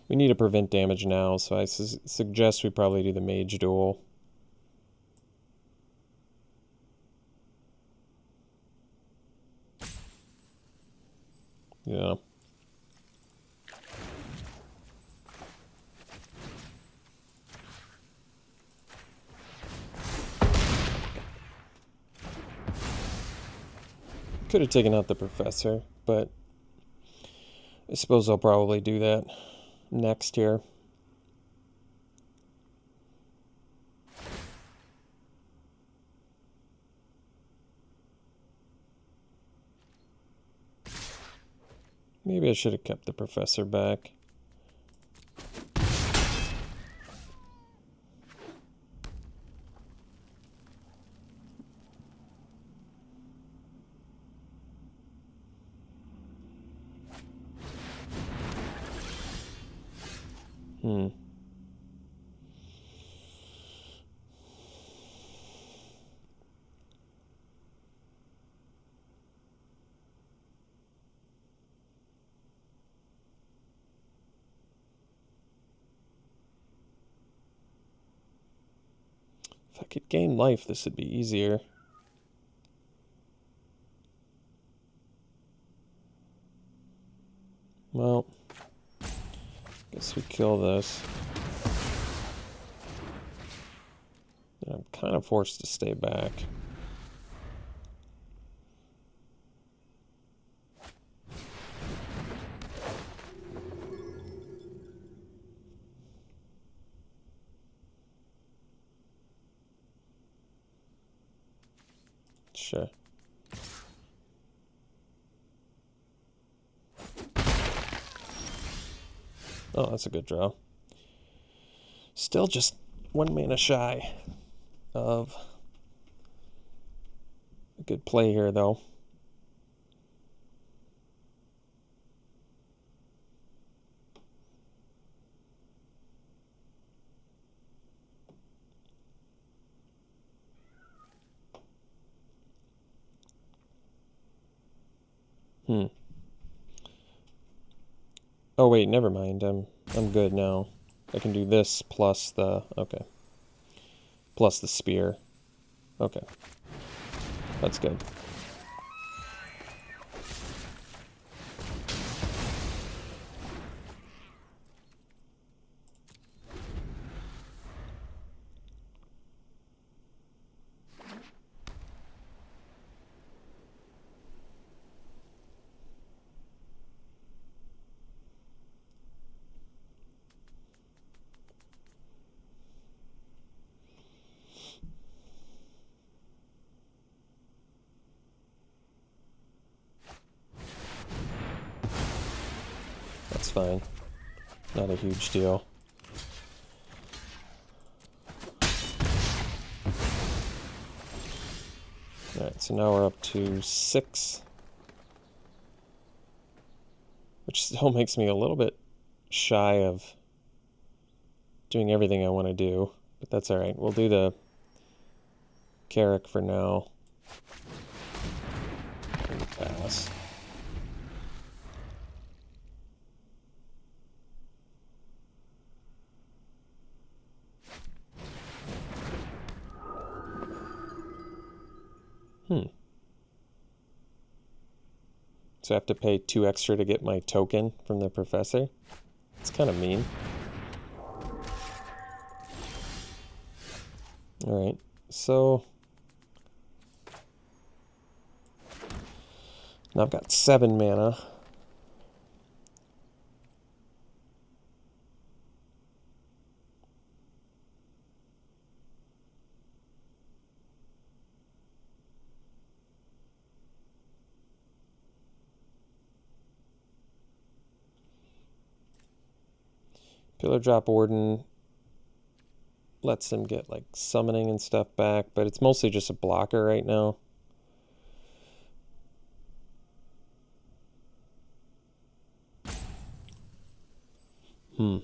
We need to prevent damage now, so I suggest we probably do the Mage Duel. Yeah. Could have taken out the Professor, but I suppose I'll probably do that next here. Maybe I should have kept the Professor back. If I could gain life, this would be easier. Well, guess we kill this. And I'm kind of forced to stay back. Sure. Oh, that's a good draw. Still just 1 mana shy of a good play here, though. Oh wait, never mind. I'm good now. I can do this plus the plus the spear. Okay. That's good. That's fine. Not a huge deal. Alright, so now we're up to 6. Which still makes me a little bit shy of doing everything I want to do, but that's alright. We'll do the Carrick for now. And pass. So I have to pay 2 extra to get my token from the professor? It's kind of mean. Alright, so now I've got 7 mana. Pillar Drop Warden lets them get like summoning and stuff back, but it's mostly just a blocker right now. I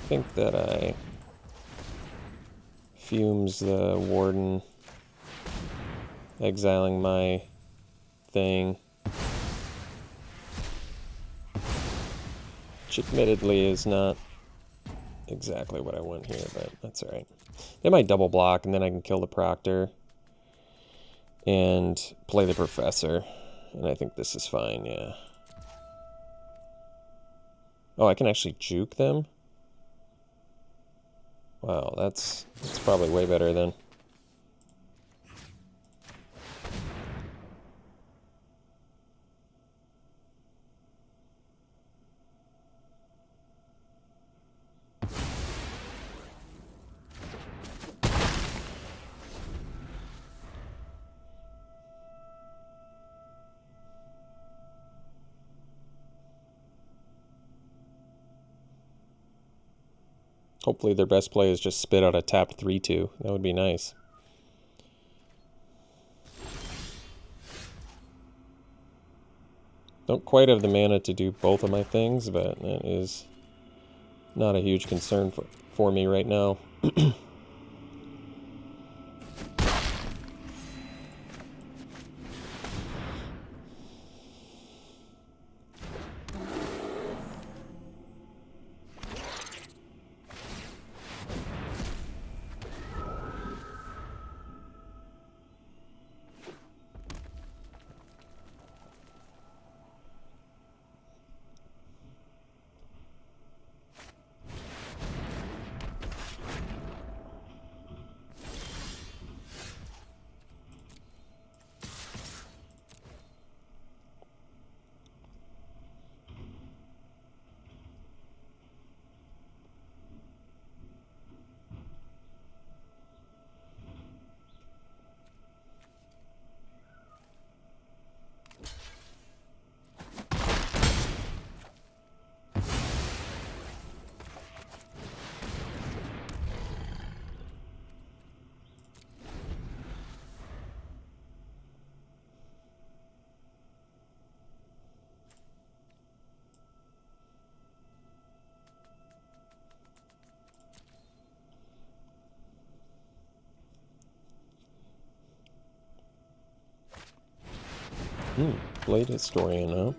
think that I fumes the Warden, exiling my thing, which admittedly is not exactly what I want here, but that's alright. They might double block, and then I can kill the Proctor and play the Professor, and I think this is fine, yeah. Oh, I can actually juke them? Wow, that's probably way better than... Hopefully their best play is just spit out a tapped 3-2. That would be nice. Don't quite have the mana to do both of my things, but that is not a huge concern for me right now. Blade Historian, huh?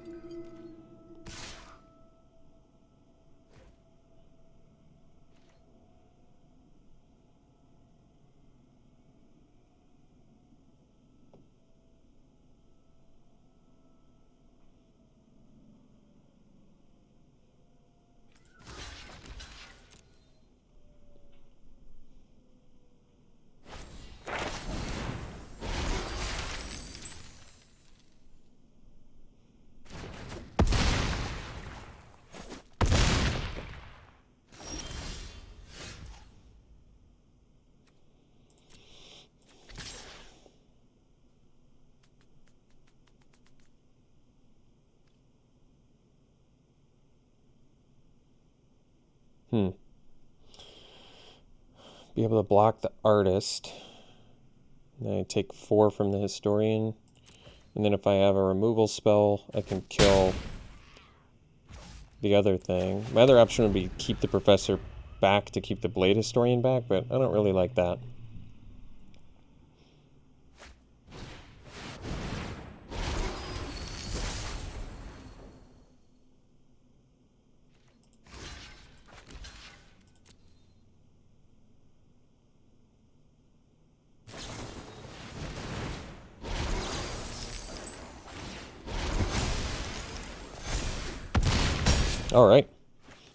Be able to block the Artist. And then I take 4 from the Historian. And then if I have a removal spell, I can kill the other thing. My other option would be keep the Professor back to keep the Blade Historian back, but I don't really like that. All right,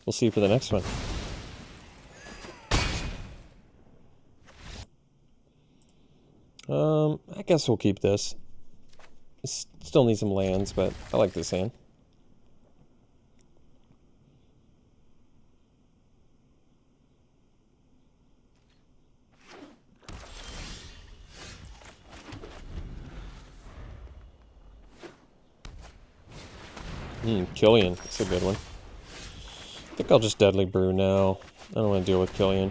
we'll see you for the next one. I guess we'll keep this. Still need some lands, but I like this hand. Killian, that's a good one. I think I'll just Deadly Brew now. I don't want to deal with Killian.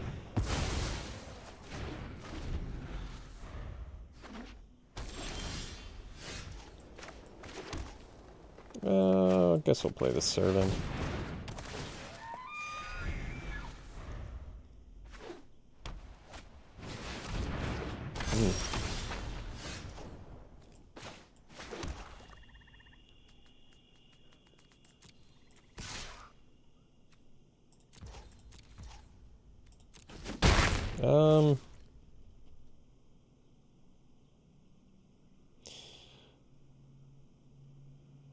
I guess we'll play the Servant.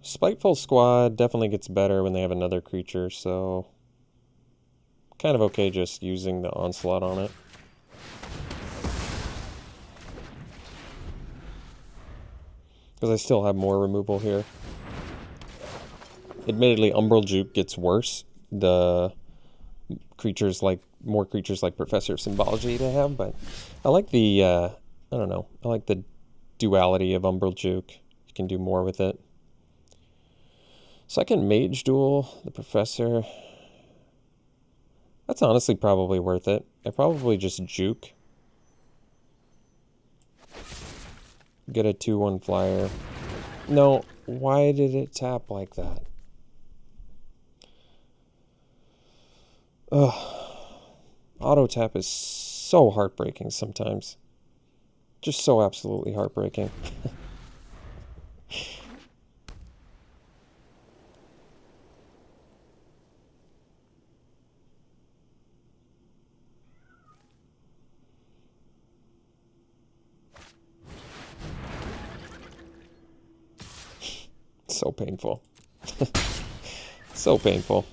Spiteful Squad definitely gets better when they have another creature, so kind of okay just using the Onslaught on it. Because I still have more removal here. Admittedly, Umbral Juke gets worse. The creatures like, more creatures like Professor of Symbology to have, but I like the, I don't know, I like the duality of Umbral Juke. You can do more with it. So I can Mage Duel the Professor. That's honestly probably worth it. I probably just Juke. Get a 2/1 flyer. No, why did it tap like that? Ugh. Auto tap is so heartbreaking sometimes. Just so absolutely heartbreaking. So painful. So painful.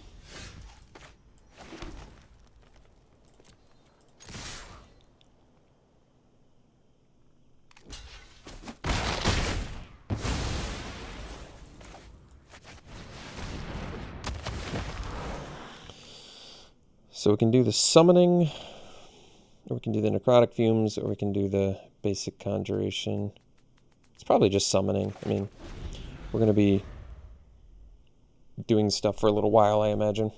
So we can do the summoning, or we can do the necrotic fumes, or we can do the basic conjuration. It's probably just summoning. I mean, we're going to be doing stuff for a little while, I imagine.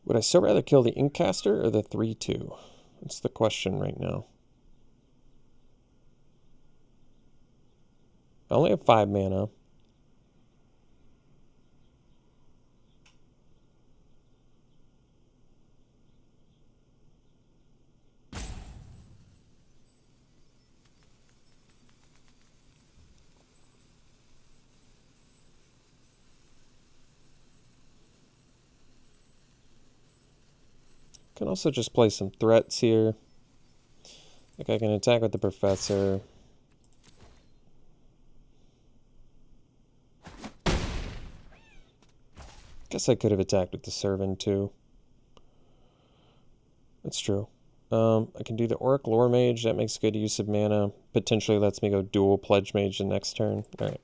Would I still rather kill the Inkcaster or the 3/2? That's the question right now. I only have 5 mana. Can also just play some threats here. Like I can attack with the Professor. Guess I could have attacked with the Servant too. That's true. I can do the Auric Lore Mage. That makes good use of mana. Potentially lets me go dual Pledge Mage the next turn. Alright.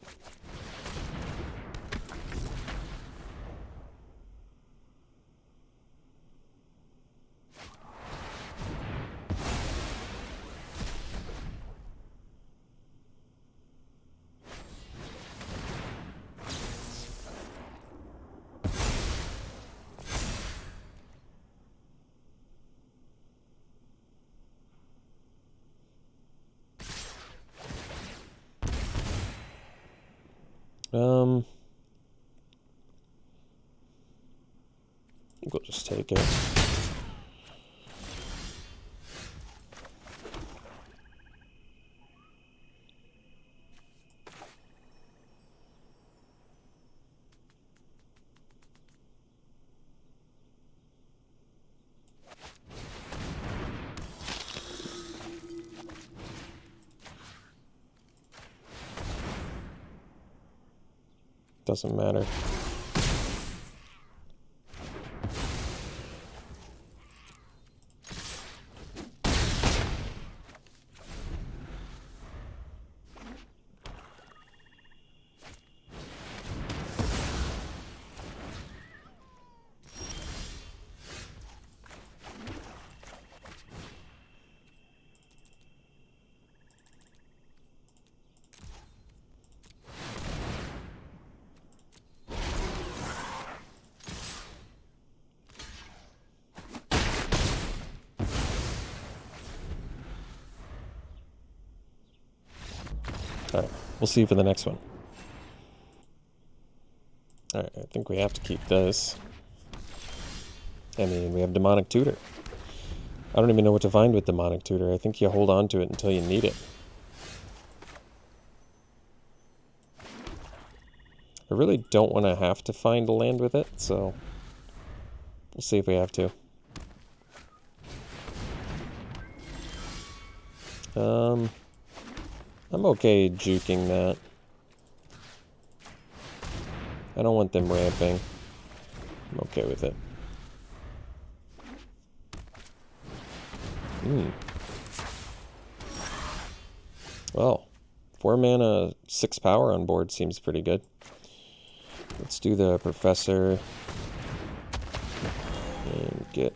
We'll just take it. Doesn't matter. Alright, we'll see for the next one. Alright, I think we have to keep this. I mean, we have Demonic Tutor. I don't even know what to find with Demonic Tutor. I think you hold on to it until you need it. I really don't want to have to find a land with it, so we'll see if we have to. I'm okay juking that. I don't want them ramping. I'm okay with it. Well, 4 mana, 6 power on board seems pretty good. Let's do the Professor and get,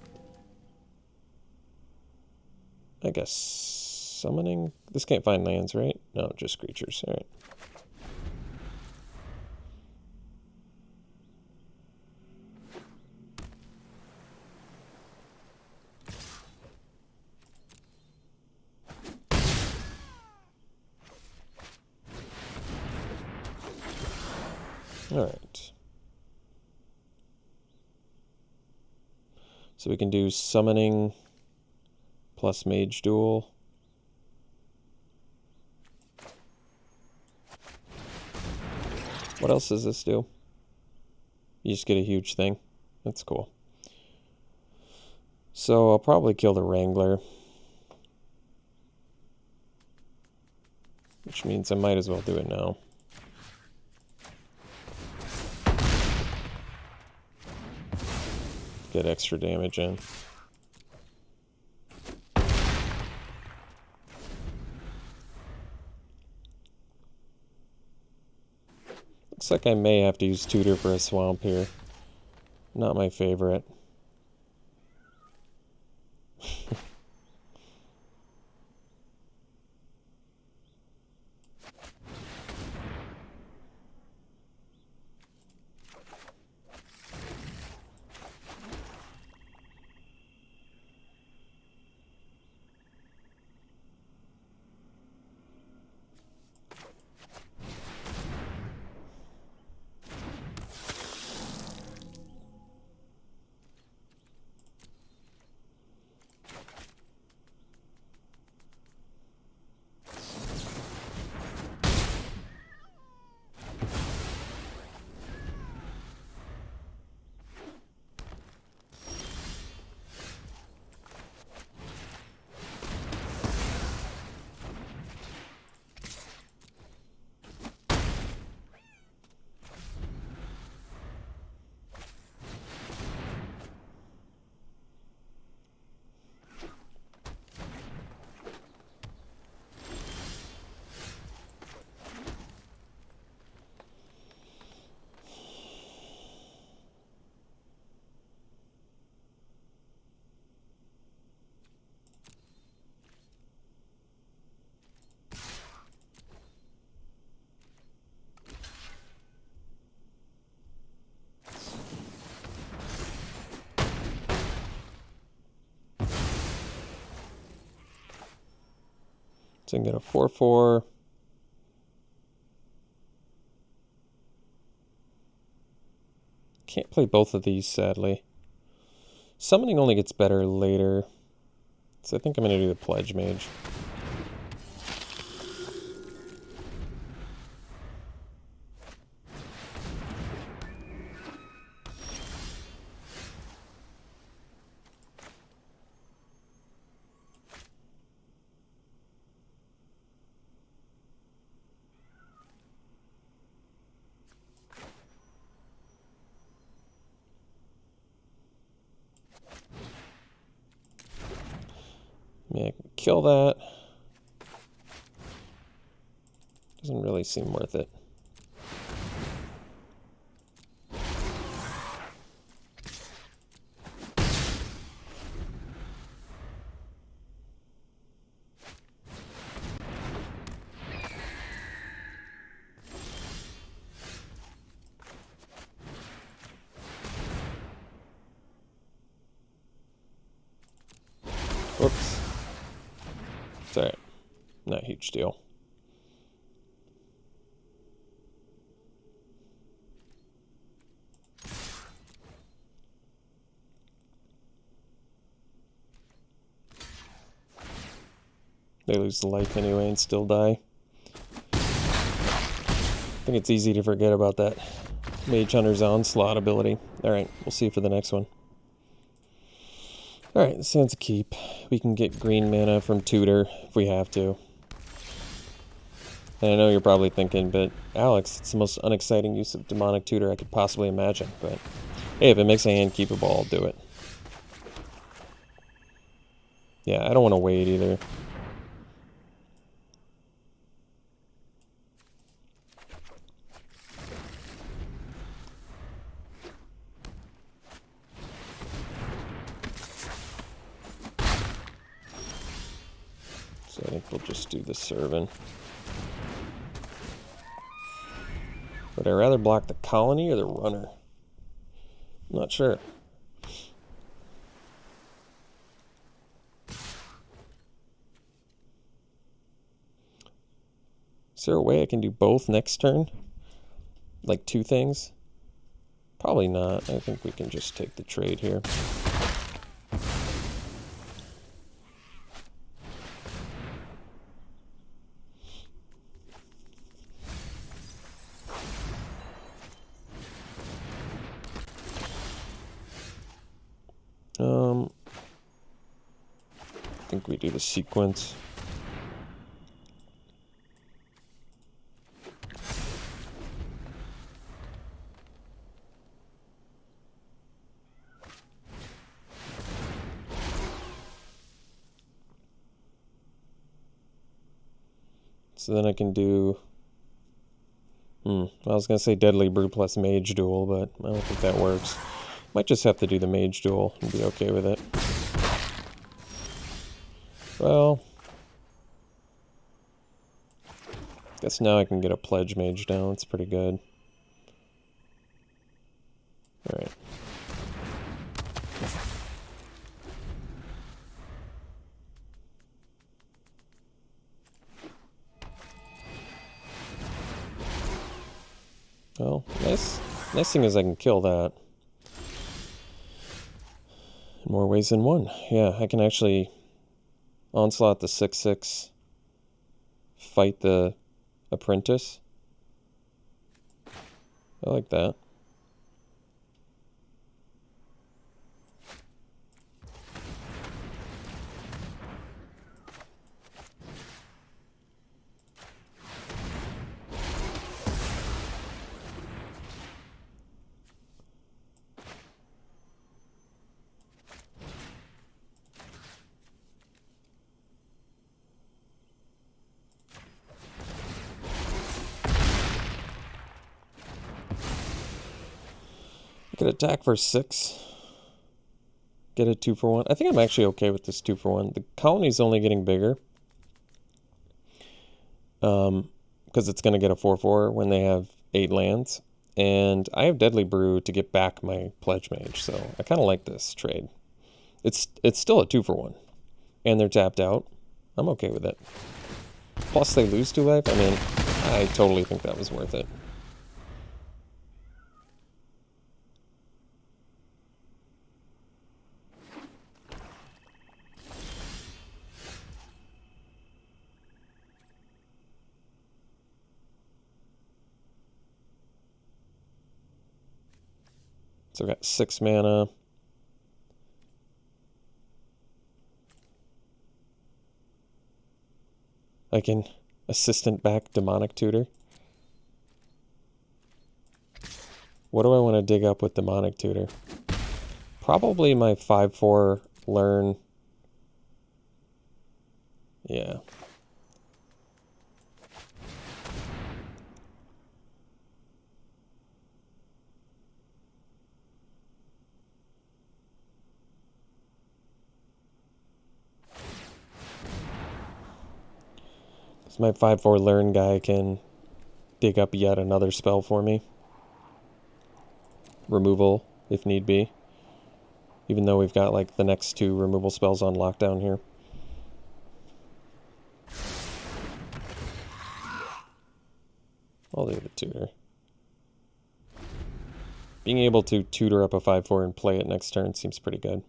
I guess, summoning. This can't find lands, right? No, just creatures. All right. All right. So we can do summoning plus mage duel. What else does this do? You just get a huge thing. That's cool. So I'll probably kill the Wrangler, which means I might as well do it now. Get extra damage in. Looks like I may have to use Tutor for a swamp here. Not my favorite. So I can get a 4/4. Can't play both of these, sadly. Summoning only gets better later. So I think I'm going to do the Pledge Mage. Yeah, I can kill that. Doesn't really seem worth it. Whoops. It's alright. Not a huge deal. They lose the life anyway and still die. I think it's easy to forget about that Mage Hunter's Onslaught ability. Alright, we'll see for the next one. Alright, this hand's a keep. We can get green mana from Tutor if we have to. And I know you're probably thinking, but Alex, it's the most unexciting use of Demonic Tutor I could possibly imagine. But hey, if it makes a hand keepable, I'll do it. Yeah, I don't want to wait either. So I think we'll just do the Servant. Would I rather block the Colony or the Runner? I'm not sure. Is there a way I can do both next turn? Like two things? Probably not. I think we can just take the trade here. I think we do the sequence. So then I can do... I was going to say Deadly Brew plus Mage Duel, but I don't think that works. Might just have to do the Mage Duel and be okay with it. Well... guess now I can get a Pledge Mage down. It's pretty good. Alright. Well, nice thing is I can kill that. In more ways than one. Yeah, I can actually onslaught the 6/6, fight the Apprentice. I like that. Could attack for 6. Get a 2-for-1. I think I'm actually okay with this 2-for-1. The colony's only getting bigger. Because it's going to get a 4/4 when they have 8 lands. And I have Deadly Brew to get back my Pledge Mage, so I kind of like this trade. It's still a 2-for-1. And they're tapped out. I'm okay with it. Plus they lose 2 life. I mean, I totally think that was worth it. So I've got 6 mana. I can assistant back Demonic Tutor. What do I want to dig up with Demonic Tutor? Probably my 5/4 learn. Yeah. So my 5/4 learn guy can dig up yet another spell for me. Removal, if need be. Even though we've got like the next 2 removal spells on lockdown here. I'll do the tutor. Being able to tutor up a 5/4 and play it next turn seems pretty good.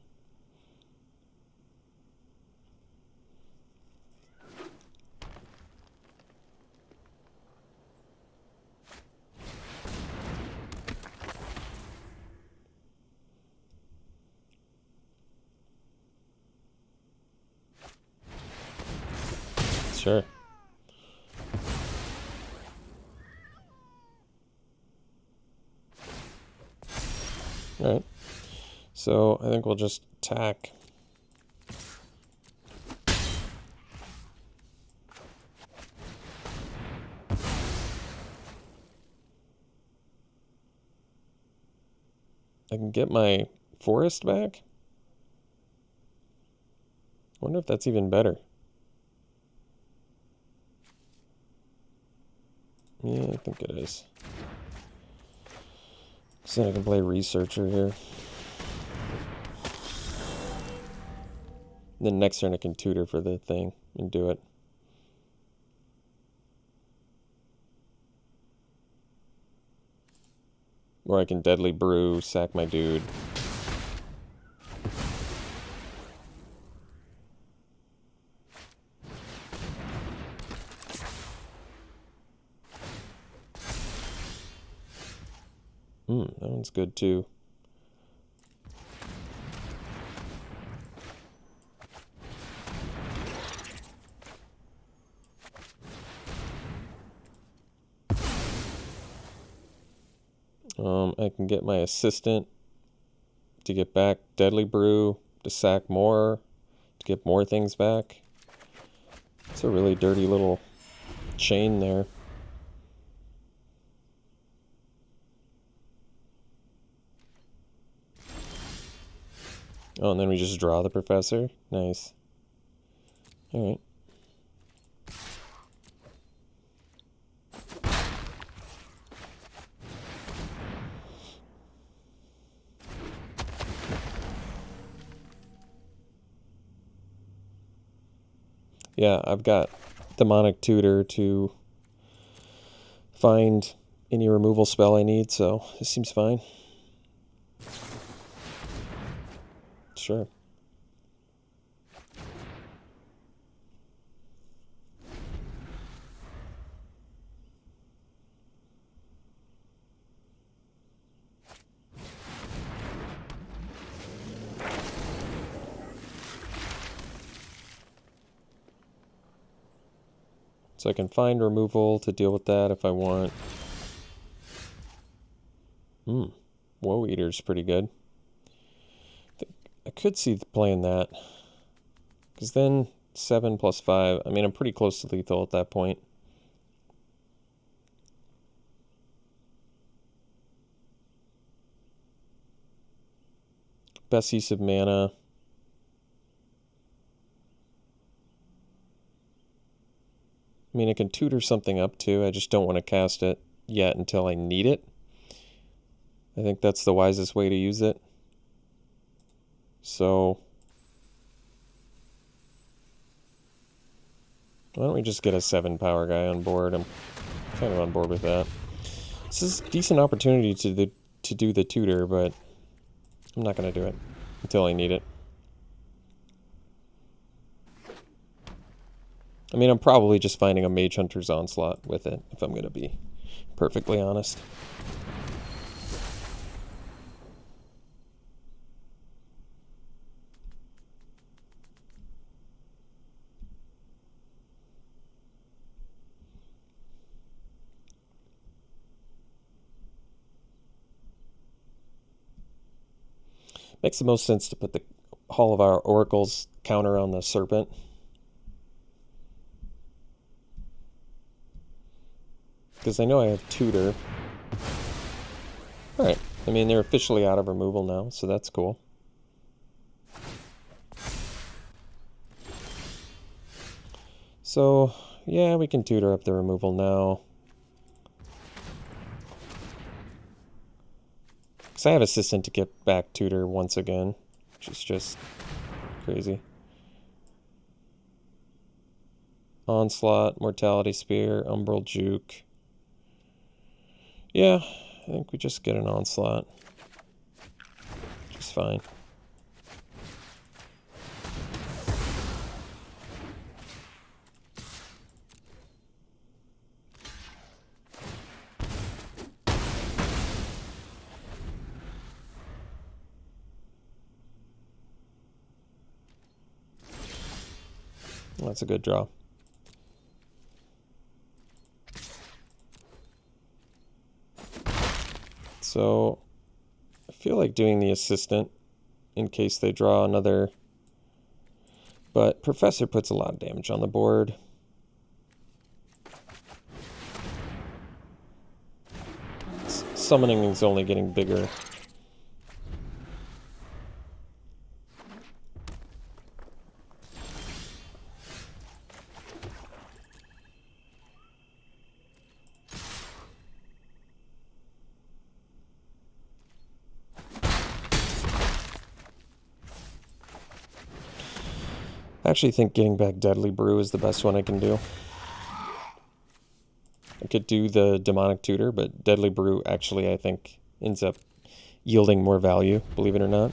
Sure. Alright. So I think we'll just attack. I can get my forest back? I wonder if that's even better. Yeah, I think it is. So I can play Researcher here. Then next turn I can tutor for the thing and do it. Or I can Deadly Brew, sack my dude. That one's good too. I can get my assistant to get back Deadly Brew, to sack more, to get more things back. It's a really dirty little chain there. Oh, and then we just draw the professor. Nice. Alright. Yeah, I've got Demonic Tutor to find any removal spell I need, so this seems fine. Sure. So I can find removal to deal with that if I want. Woe Eater's pretty good. I could see playing that. Because then 7 + 5. I mean, I'm pretty close to lethal at that point. Best use of mana. I mean, I can tutor something up too. I just don't want to cast it yet until I need it. I think that's the wisest way to use it. So why don't we just get a 7 power guy on board? I'm kind of on board with that. This is a decent opportunity to do the tutor, but I'm not going to do it until I need it. I mean, I'm probably just finding a Mage Hunter's Onslaught with it, if I'm going to be perfectly honest. Makes the most sense to put the Hall of our Oracles counter on the Serpent. Because I know I have Tutor. Alright, I mean, they're officially out of removal now, so that's cool. So, yeah, we can tutor up the removal now. Because I have Assistant to get back Tutor once again, which is just crazy. Onslaught, Mortality Spear, Umbral Juke. Yeah, I think we just get an Onslaught. Which is fine. That's a good draw. So, I feel like doing the Assistant in case they draw another. But Professor puts a lot of damage on the board. Summoning is only getting bigger. I actually think getting back Deadly Brew is the best one I can do. I could do the Demonic Tutor, but Deadly Brew actually, I think, ends up yielding more value, believe it or not.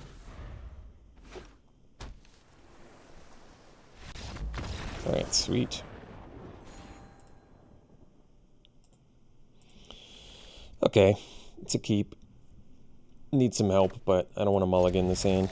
Alright, sweet. Okay, it's a keep. Need some help, but I don't want to mulligan this hand.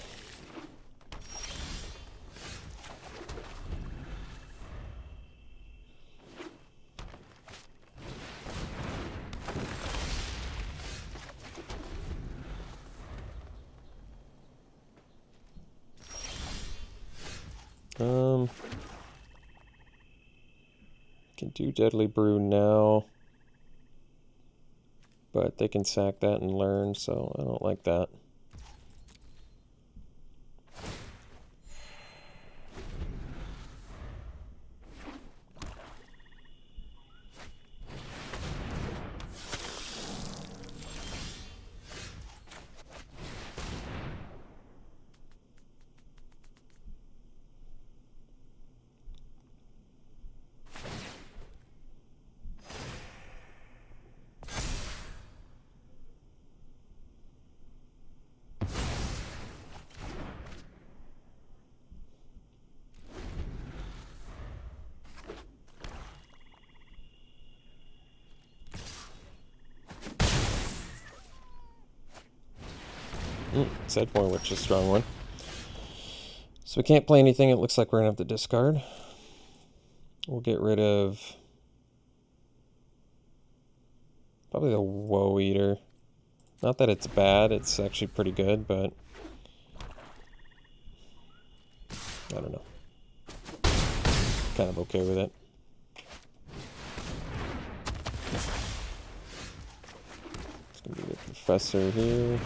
Can do Deadly Brew now, but they can sack that and learn, so I don't like that. Sideboard, which is a strong one. So we can't play anything. It looks like we're going to have to discard. We'll get rid of probably the Woe Eater. Not that it's bad. It's actually pretty good, but I don't know. Kind of okay with it. It's going to be the Professor here.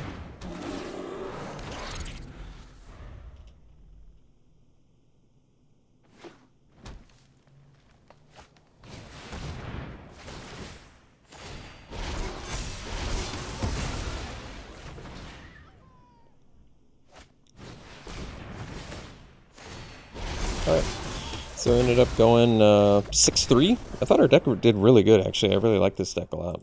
Alright, so I ended up going 6-3. I thought our deck did really good, actually. I really like this deck a lot.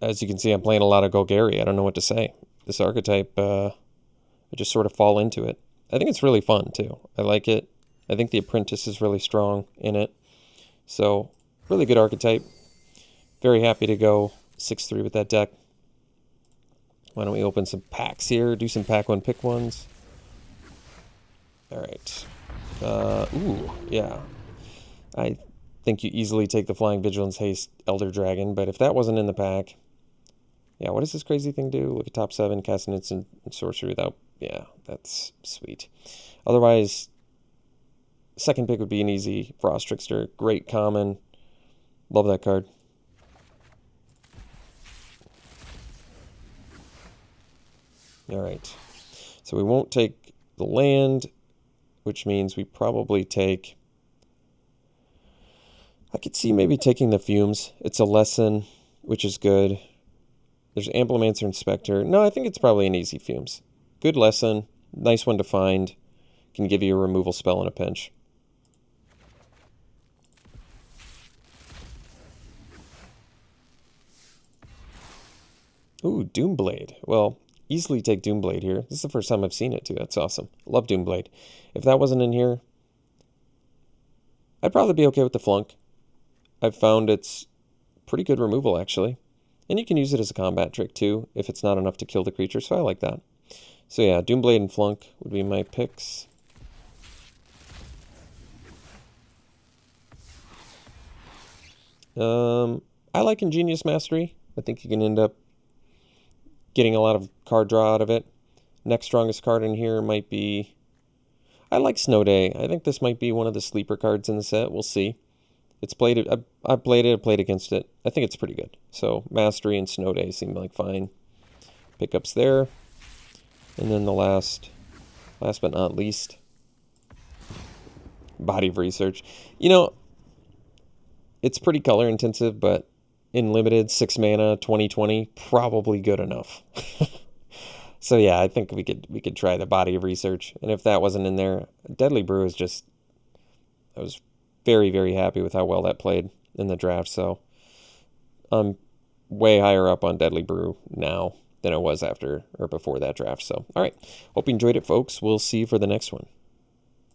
As you can see, I'm playing a lot of Golgari. I don't know what to say. This archetype, I just sort of fall into it. I think it's really fun, too. I like it. I think the Apprentice is really strong in it. So, really good archetype. Very happy to go 6-3 with that deck. Why don't we open some packs here, do some pack one, pick ones. Alright. Ooh, yeah. I think you easily take the Flying Vigilance Haste Elder Dragon, but if that wasn't in the pack, Yeah, what does this crazy thing do? Look at top 7, cast an instant sorcery without... Yeah, that's sweet. Otherwise, second pick would be an easy Frost Trickster. Great common. Love that card. Alright. So we won't take the land, which means we probably take... I could see maybe taking the Fumes. It's a lesson, which is good. There's Amplimancer and Spectre. No, I think it's probably an easy Fumes. Good lesson. Nice one to find. Can give you a removal spell in a pinch. Ooh, Doomblade. Well, easily take Doomblade here. This is the first time I've seen it, too. That's awesome. Love Doomblade. If that wasn't in here, I'd probably be okay with the Flunk. I've found it's pretty good removal, actually. And you can use it as a combat trick, too, if it's not enough to kill the creature, so I like that. So yeah, Doomblade and Flunk would be my picks. I like Ingenious Mastery. I think you can end up getting a lot of card draw out of it. Next strongest card in here might be... I like Snow Day. I think this might be one of the sleeper cards in the set. We'll see. It's played. I've played it. I've played against it. I think it's pretty good. So Mastery and Snow Day seem like fine pickups there. And then the last but not least, Body of Research. You know, it's pretty color intensive, but in limited, 6 mana, 20/20, probably good enough. So yeah, I think we could try the Body of Research. And if that wasn't in there, Deadly Brew is just... I was very, very happy with how well that played in the draft. So I'm way higher up on Deadly Brew now than I was after or before that draft. So, all right. Hope you enjoyed it, folks. We'll see you for the next one.